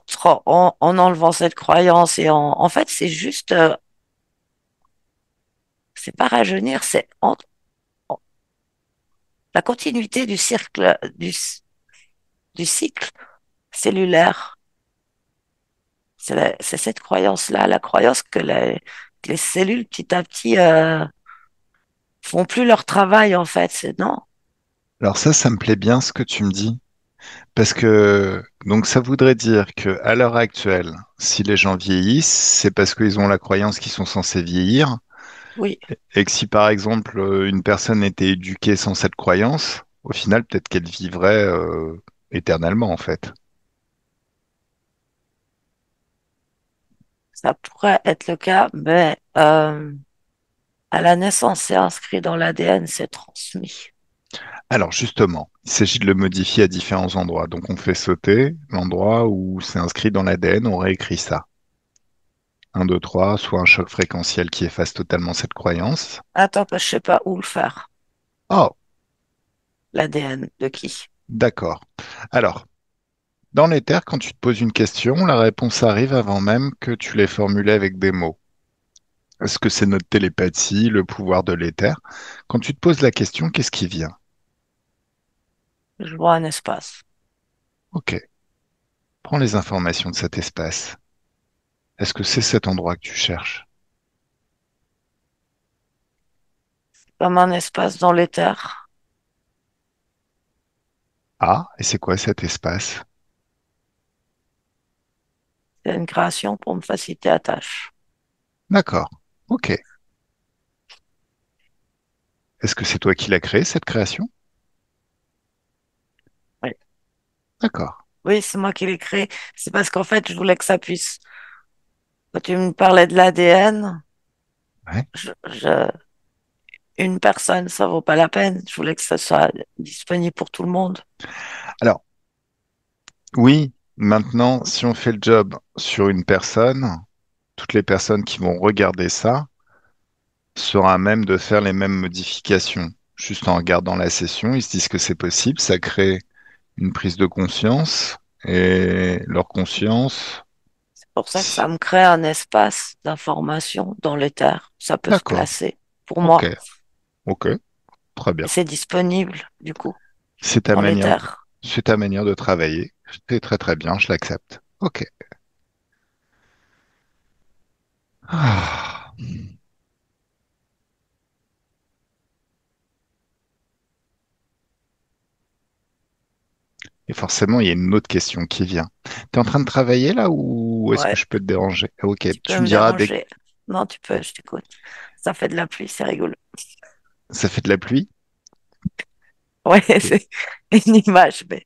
enlevant cette croyance et en fait, c'est juste, c'est pas rajeunir, c'est la continuité du cercle, du cycle cellulaire. C'est cette croyance-là, la croyance que les cellules, petit à petit, font plus leur travail, en fait. C'est non. Alors ça me plaît bien ce que tu me dis. Parce que, donc ça voudrait dire que à l'heure actuelle, si les gens vieillissent, c'est parce qu'ils ont la croyance qu'ils sont censés vieillir. Oui, Et que si par exemple une personne était éduquée sans cette croyance, au final peut-être qu'elle vivrait éternellement en fait. ça pourrait être le cas, mais à la naissance, c'est inscrit dans l'ADN, c'est transmis. Alors justement, il s'agit de le modifier à différents endroits. Donc on fait sauter l'endroit où c'est inscrit dans l'ADN, on réécrit ça. Un, 2, 3, soit un choc fréquentiel qui efface totalement cette croyance. Attends, parce que je sais pas où le faire. Oh, L'ADN de qui? d'accord. Alors, dans l'éther, quand tu te poses une question, la réponse arrive avant même que tu l'aies formulée avec des mots. Est-ce que c'est notre télépathie, le pouvoir de l'éther? Quand tu te poses la question, qu'est-ce qui vient? Je vois un espace. Ok, prends les informations de cet espace. Est-ce que c'est cet endroit que tu cherches? Comme un espace dans l'éther. Ah, et c'est quoi cet espace? C'est une création pour me faciliter la tâche. D'accord, ok. Est-ce que c'est toi qui l'as créé, cette création? Oui, D'accord. oui, c'est moi qui l'ai créé. C'est parce qu'en fait, je voulais que ça puisse. Quand tu me parlais de l'ADN, Ouais. une personne, ça vaut pas la peine. Je voulais que ça soit disponible pour tout le monde. Alors, oui, maintenant, si on fait le job sur une personne, toutes les personnes qui vont regarder ça seront à même de faire les mêmes modifications. Juste en regardant la session, ils se disent que c'est possible, ça crée une prise de conscience et leur conscience. C'est pour ça que ça si- me crée un espace d'information dans l'éther. Ça peut se D'accord, placer pour ok, moi. ok, très Et bien. c'est disponible, du coup, C'est ta dans manière, l'éther. c'est ta manière de travailler. C'est très très bien, je l'accepte. Ok. Ah. Et forcément, il y a une autre question qui vient. Tu es en train de travailler là ou est-ce que Ouais, je peux te déranger? Ok, tu peux tu me me diras dès que déranger. Non, tu peux, je t'écoute. Ça fait de la pluie, c'est rigolo. ça fait de la pluie. Ouais, Ok. c'est une image, mais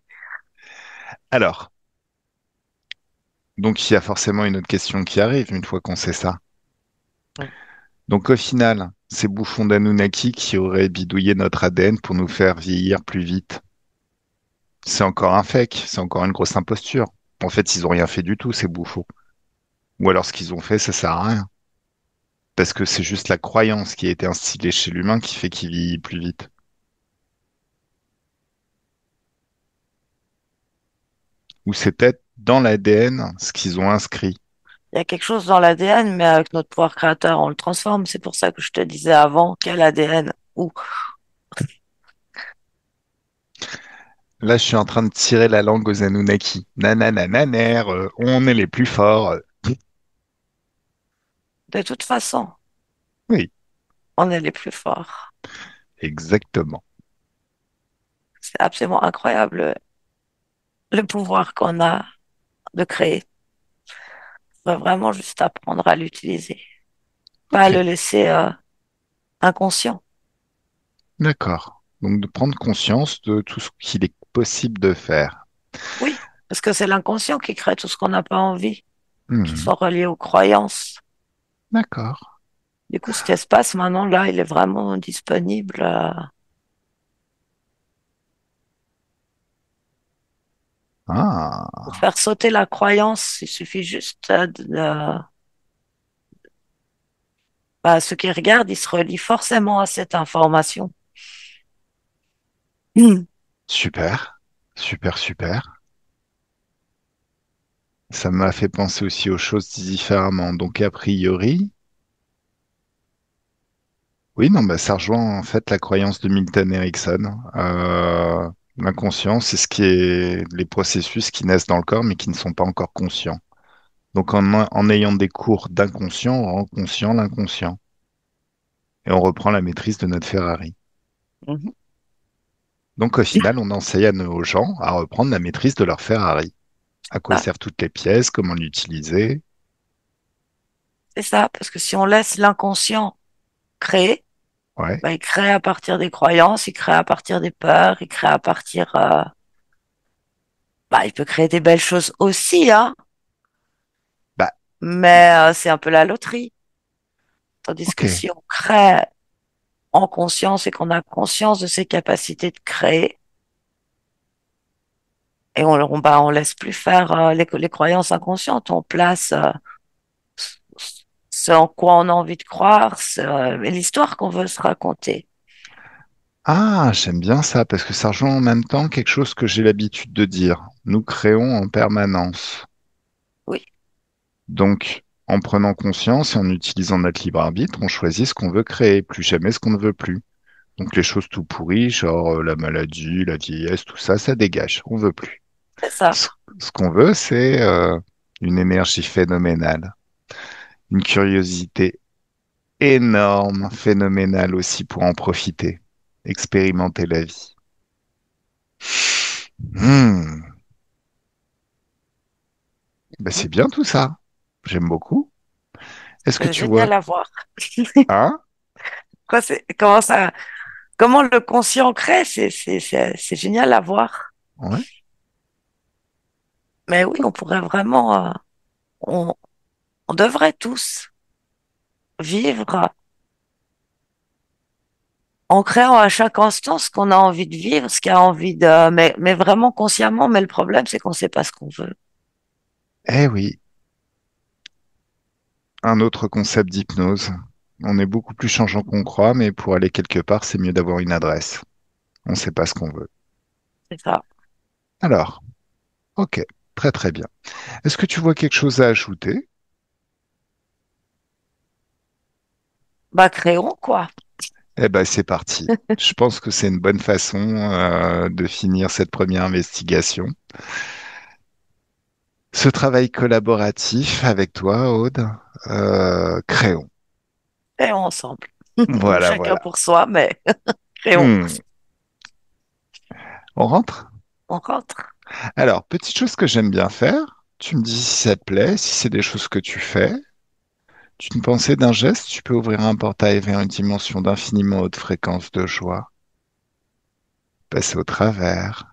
Alors, donc il y a forcément une autre question qui arrive une fois qu'on sait ça. oui. Donc au final, ces bouffons d'Anunnaki qui auraient bidouillé notre ADN pour nous faire vieillir plus vite, c'est encore un fake, c'est encore une grosse imposture. En fait, ils ont rien fait du tout, ces bouffons. Ou alors ce qu'ils ont fait, ça sert à rien. Parce que c'est juste la croyance qui a été instillée chez l'humain qui fait qu'il vieillit plus vite. Ou c'est peut-être dans l'ADN ce qu'ils ont inscrit. Il y a quelque chose dans l'ADN, mais avec notre pouvoir créateur, on le transforme. C'est pour ça que je te disais avant, quel ADN où. Là, je suis en train de tirer la langue aux Anunnaki. Nananananer, on est les plus forts. De toute façon, Oui, on est les plus forts. exactement. C'est absolument incroyable le pouvoir qu'on a de créer. Il faut vraiment juste apprendre à l'utiliser, pas à Ok, le laisser inconscient. d'accord. Donc de prendre conscience de tout ce qu'il est possible de faire. Oui, parce que c'est l'inconscient qui crée tout ce qu'on n'a pas envie, qui Mhm. sont reliés aux croyances. D'accord. Du coup, cet espace, maintenant, là, il est vraiment disponible pour Ah, faire sauter la croyance. Il suffit juste bah, ceux qui regardent, ils se relient forcément à cette information. Hmm. super, super, super. Ça m'a fait penser aussi aux choses différemment. Donc a priori, oui, non, bah, ça rejoint en fait la croyance de Milton Erickson. L'inconscient, c'est ce qui est les processus qui naissent dans le corps mais qui ne sont pas encore conscients. Donc en ayant des cours d'inconscient, on rend conscient l'inconscient et on reprend la maîtrise de notre Ferrari. Mhm. Donc au final, on enseigne à nos gens à reprendre la maîtrise de leur Ferrari. À quoi Ah, servent toutes les pièces, comment l'utiliser. c'est ça, parce que si on laisse l'inconscient créer, Ouais. bah, il crée à partir des croyances, il crée à partir des peurs, il crée à partir... bah, il peut créer des belles choses aussi, hein, Bah, mais c'est un peu la loterie. Tandis ok. que si on crée en conscience et qu'on a conscience de ses capacités de créer, et on laisse plus faire les croyances inconscientes, on place ce en quoi on a envie de croire, l'histoire qu'on veut se raconter. Ah, j'aime bien ça parce que ça rejoint en même temps quelque chose que j'ai l'habitude de dire. Nous créons en permanence. Oui, Donc, en prenant conscience et en utilisant notre libre arbitre, on choisit ce qu'on veut créer, plus jamais ce qu'on ne veut plus. Donc, les choses tout pourries, genre la maladie, la vieillesse, tout ça, ça dégage. On veut plus. c'est ça. Ce, ce qu'on veut, c'est une énergie phénoménale, une curiosité énorme, phénoménale aussi pour en profiter, expérimenter la vie. Hmm. Ben, c'est bien tout ça. J'aime beaucoup. Est-ce que C'est tu vois... génial à voir. Hein? Comment le conscient crée, c'est génial à voir. Ouais. Mais oui, on pourrait vraiment, on, on devrait tous vivre en créant à chaque instant ce qu'on a envie de vivre, ce qu'on a envie de, mais vraiment consciemment. Mais le problème, c'est qu'on ne sait pas ce qu'on veut. Eh oui, un autre concept d'hypnose. On est beaucoup plus changeant qu'on croit, mais pour aller quelque part, c'est mieux d'avoir une adresse. On ne sait pas ce qu'on veut. C'est ça. Alors, ok, très très bien. Est-ce que tu vois quelque chose à ajouter? Bah, créons, quoi. Eh ben, c'est parti. Je pense que c'est une bonne façon de finir cette première investigation. Ce travail collaboratif avec toi, Aude, créons. Créons ensemble. Voilà, Chacun voilà. pour soi, mais créons. Hmm. On rentre? On rentre. Alors, petite chose que j'aime bien faire, tu me dis si ça te plaît, si c'est des choses que tu fais. D'une pensée, d'un geste, tu peux ouvrir un portail vers une dimension d'infiniment haute fréquence de joie, passer au travers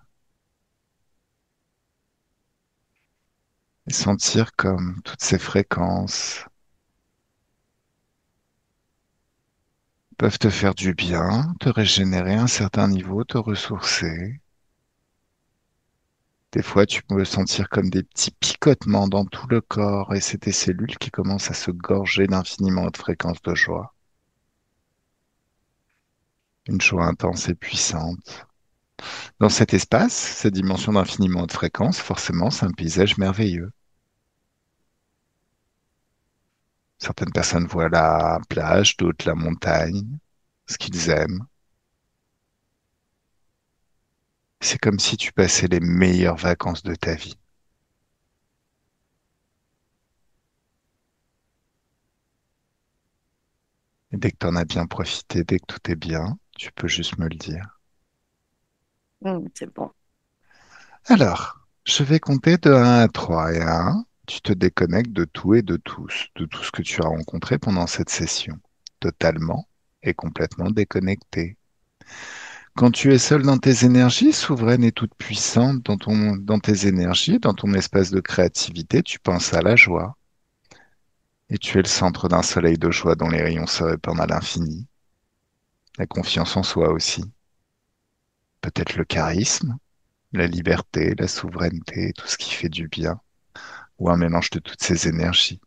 et sentir comme toutes ces fréquences peuvent te faire du bien, te régénérer à un certain niveau, te ressourcer. Des fois, tu peux sentir comme des petits picotements dans tout le corps et c'est tes cellules qui commencent à se gorger d'infiniment haute fréquence de joie. Une joie intense et puissante. Dans cet espace, cette dimension d'infiniment haute fréquence, forcément, c'est un paysage merveilleux. Certaines personnes voient la plage, d'autres la montagne, ce qu'ils aiment. C'est comme si tu passais les meilleures vacances de ta vie. Et dès que tu en as bien profité, dès que tout est bien, tu peux juste me le dire. C'est bon. Alors, je vais compter de 1 à 3 et à 1, tu te déconnectes de tout et de tout ce que tu as rencontré pendant cette session, totalement et complètement déconnecté. Quand tu es seul dans tes énergies, souveraine et toute puissante dans tes énergies, dans ton espace de créativité, tu penses à la joie. Et tu es le centre d'un soleil de joie dont les rayons se répandent à l'infini. La confiance en soi aussi. Peut-être le charisme, la liberté, la souveraineté, tout ce qui fait du bien, ou un mélange de toutes ces énergies.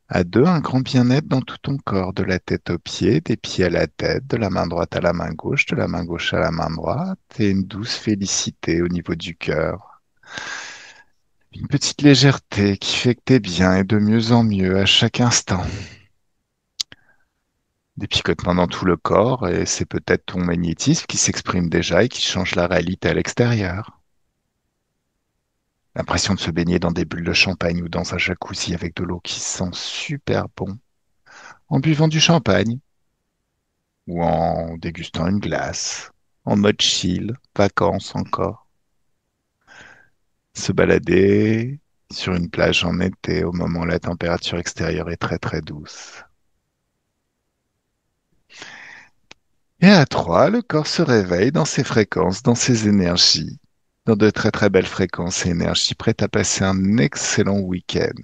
À deux, un grand bien-être dans tout ton corps, de la tête aux pieds, des pieds à la tête, de la main droite à la main gauche, de la main gauche à la main droite, et une douce félicité au niveau du cœur. Une petite légèreté qui fait que t'es bien et de mieux en mieux à chaque instant. Des picotements dans tout le corps, et c'est peut-être ton magnétisme qui s'exprime déjà et qui change la réalité à l'extérieur. L'impression de se baigner dans des bulles de champagne ou dans un jacuzzi avec de l'eau qui sent super bon, en buvant du champagne ou en dégustant une glace, en mode chill, vacances encore. Se balader sur une plage en été au moment où la température extérieure est très très douce. Et à 3, le corps se réveille dans ses fréquences, dans ses énergies, dans de très très belles fréquences et énergies, prêtes à passer un excellent week-end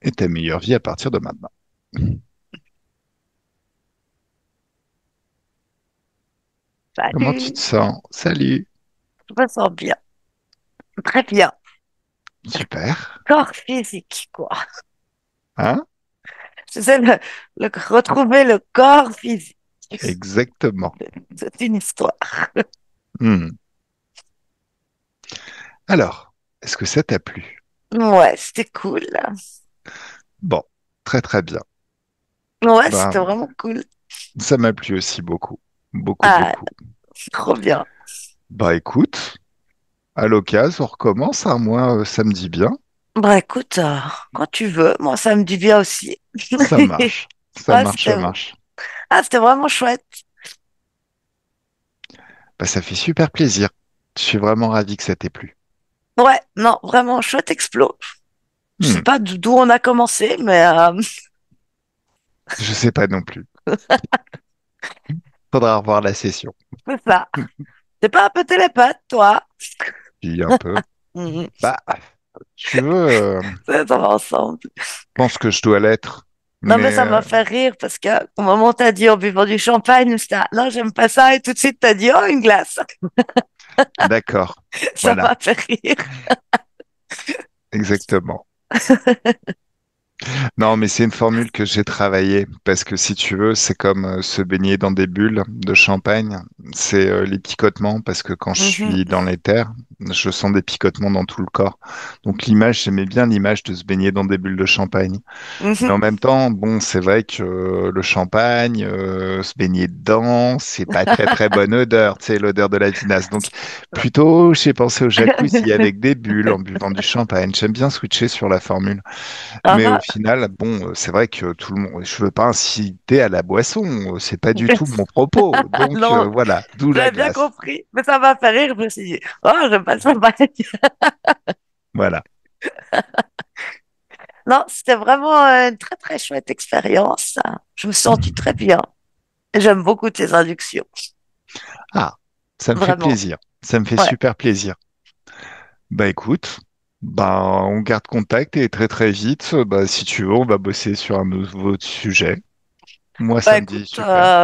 et ta meilleure vie à partir de maintenant. Comment tu te Salut. sens? Salut. Je me sens bien. Très bien. Super. Corps physique, quoi. Hein? C'est retrouver le corps physique. Exactement. C'est une histoire. Hmm. Alors, est-ce que ça t'a plu? Ouais, c'était cool. Bon, très très bien. Ouais, c'était Ben, vraiment cool. ça m'a plu aussi beaucoup. Beaucoup, Ah, beaucoup. trop bien. Bah écoute, à l'occasion, on recommence, hein. Moi, ça me dit bien. Bah écoute, quand tu veux, moi ça me dit bien aussi. Ça marche. Ça Ouais, marche, ça marche. c'était vraiment chouette. Bah, ça fait super plaisir. Je suis vraiment ravi que ça t'ait plu. Ouais, non, vraiment chouette explo. Je sais Hmm. pas d'où on a commencé, mais Je sais pas non plus. Faudra revoir la session. c'est ça. T'es pas un peu télépathe, toi? Puis un peu. Mhm. Bah, tu veux, Ça va ensemble. je pense que je dois l'être. Non, mais Mais ça m'a fait rire parce que au moment où t'as dit en buvant du champagne, j'étais là, non, j'aime pas ça, et tout de suite t'as dit, oh, une glace. d'accord. Ça Voilà, m'a fait rire. exactement. Non, mais c'est une formule que j'ai travaillée parce que si tu veux, c'est comme se baigner dans des bulles de champagne. C'est les picotements parce que quand je Mhm, suis dans l'éther, je sens des picotements dans tout le corps. Donc l'image, j'aimais bien l'image de se baigner dans des bulles de champagne. Mais mhm. en même temps, bon, c'est vrai que le champagne, se baigner dedans, c'est pas très très bonne odeur, tu sais, l'odeur de la vinasse. Donc plutôt, j'ai pensé au jacuzzi avec des bulles en buvant du champagne. J'aime bien switcher sur la formule. Ah, Mais au ah. final, bon, c'est vrai que tout le monde, je veux pas inciter à la boisson, c'est pas du tout mon propos. Donc Non, voilà, d'où la j'avais bien glace. compris, mais ça m'a fait rire. Je me suis dit, oh, j'aime pas le champagne. Voilà. Non, c'était vraiment une très très chouette expérience. Je me suis sentie très bien. Et j'aime beaucoup tes inductions. Ah, ça me fait Vraiment. plaisir. Ça me fait Ouais. super plaisir. Bah écoute, bah on garde contact et très très vite, bah si tu veux, on va bosser sur un nouveau sujet. Moi, Bah ça me dit écoute, super.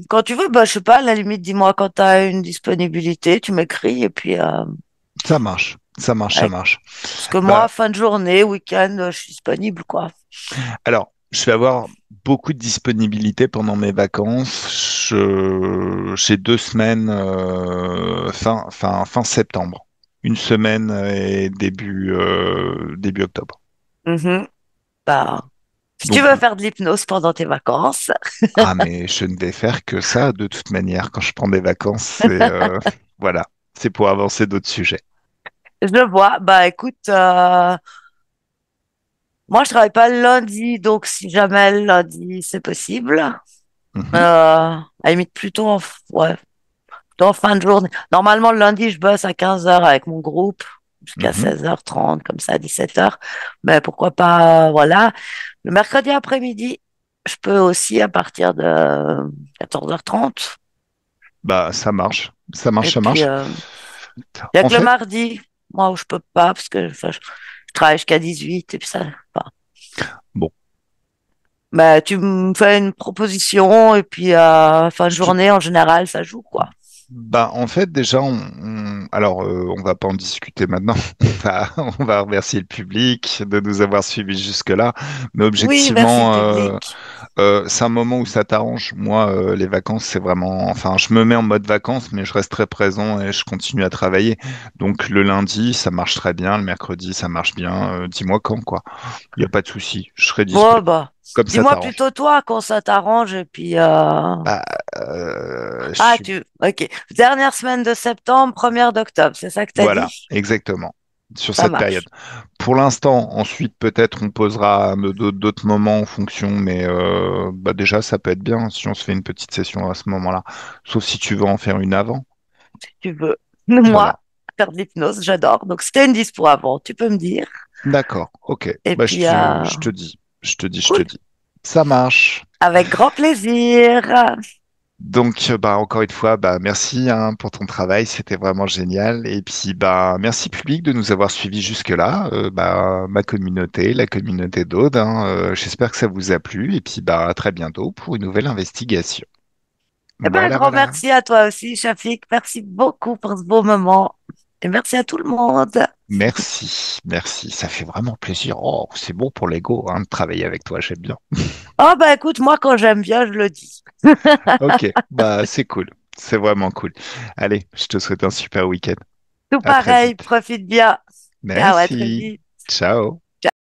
quand tu veux, bah je sais pas, à la limite, dis-moi quand tu as une disponibilité, tu m'écris et puis Ça marche, ça marche, ça avec- marche. parce que moi, Bah fin de journée, week-end, je suis disponible, quoi. alors, je vais avoir beaucoup de disponibilité pendant mes vacances. J'ai 2 semaines fin septembre, une semaine et début octobre. Mhm. Bah, si tu Donc veux faire de l'hypnose pendant tes vacances, ah mais je ne vais faire que ça de toute manière quand je prends des vacances. C'est voilà, c'est pour avancer d'autres sujets. je le vois. Bah écoute, Moi, je travaille pas le lundi, donc si jamais le lundi, c'est possible. Mhm, À la limite, ouais, plutôt en fin de journée. Normalement, le lundi, je bosse à 15 heures avec mon groupe jusqu'à mhm. 16h30, comme ça, 17 heures. Mais pourquoi pas, voilà. Le mercredi après-midi, je peux aussi à partir de 14h30. Bah, ça marche. Ça marche, Et ça puis, marche. il y a En que le fait, mardi, moi, où je peux pas, parce que enfin, je travaille jusqu'à 18 et puis ça. Enfin, bon, bah, tu me fais une proposition et puis fin de je te, journée, en général, ça joue, quoi. bah, en fait, déjà, alors, on va pas en discuter maintenant. On va remercier le public de nous avoir suivis jusque-là. Mais Oui, merci le objectivement, public. c'est un moment où ça t'arrange. Moi, les vacances, c'est vraiment, enfin, je me mets en mode vacances, mais je reste très présent et je continue à travailler. Donc, le lundi, ça marche très bien. Le mercredi, ça marche bien. Dis-moi quand, quoi. Il n'y a pas de souci. Je serai dispo. Bon, bah, Comme ça dis-moi t'arrange. plutôt toi quand ça t'arrange et puis Bah, je ah, suis ok. Dernière semaine de septembre, première d'octobre, c'est ça que t'as Voilà, dit? exactement, sur Ça cette période. marche. Pour l'instant, ensuite, peut-être on posera d'autres moments en fonction, mais bah déjà, ça peut être bien si on se fait une petite session à ce moment-là. Sauf si tu veux en faire une avant. Si tu veux. Voilà. Moi, faire de l'hypnose, j'adore. Donc, si t'as une dispo avant, tu peux me dire. D'accord, ok. Et Bah, puis, je te dis, je te dis, je te cool. dis. Ça marche. Avec grand plaisir. Donc, bah, encore une fois, bah, merci hein, pour ton travail, c'était vraiment génial. Et puis, bah, merci public de nous avoir suivis jusque-là. Bah, ma communauté, la communauté d'Aude, hein, j'espère que ça vous a plu. Et puis, bah, à très bientôt pour une nouvelle investigation. Eh ben, un Voilà, grand voilà. merci à toi aussi, Shafik. Merci beaucoup pour ce beau moment. Et merci à tout le monde. Merci, merci. Ça fait vraiment plaisir. Oh, c'est bon pour l'ego, hein, de travailler avec toi, j'aime bien. Oh, bah, écoute, moi, quand j'aime bien, je le dis. Ok, bah, c'est cool. C'est vraiment cool. Allez, je te souhaite un super week-end. Tout À très pareil, vite. profite bien. Ciao, à très Merci. vite. Ciao.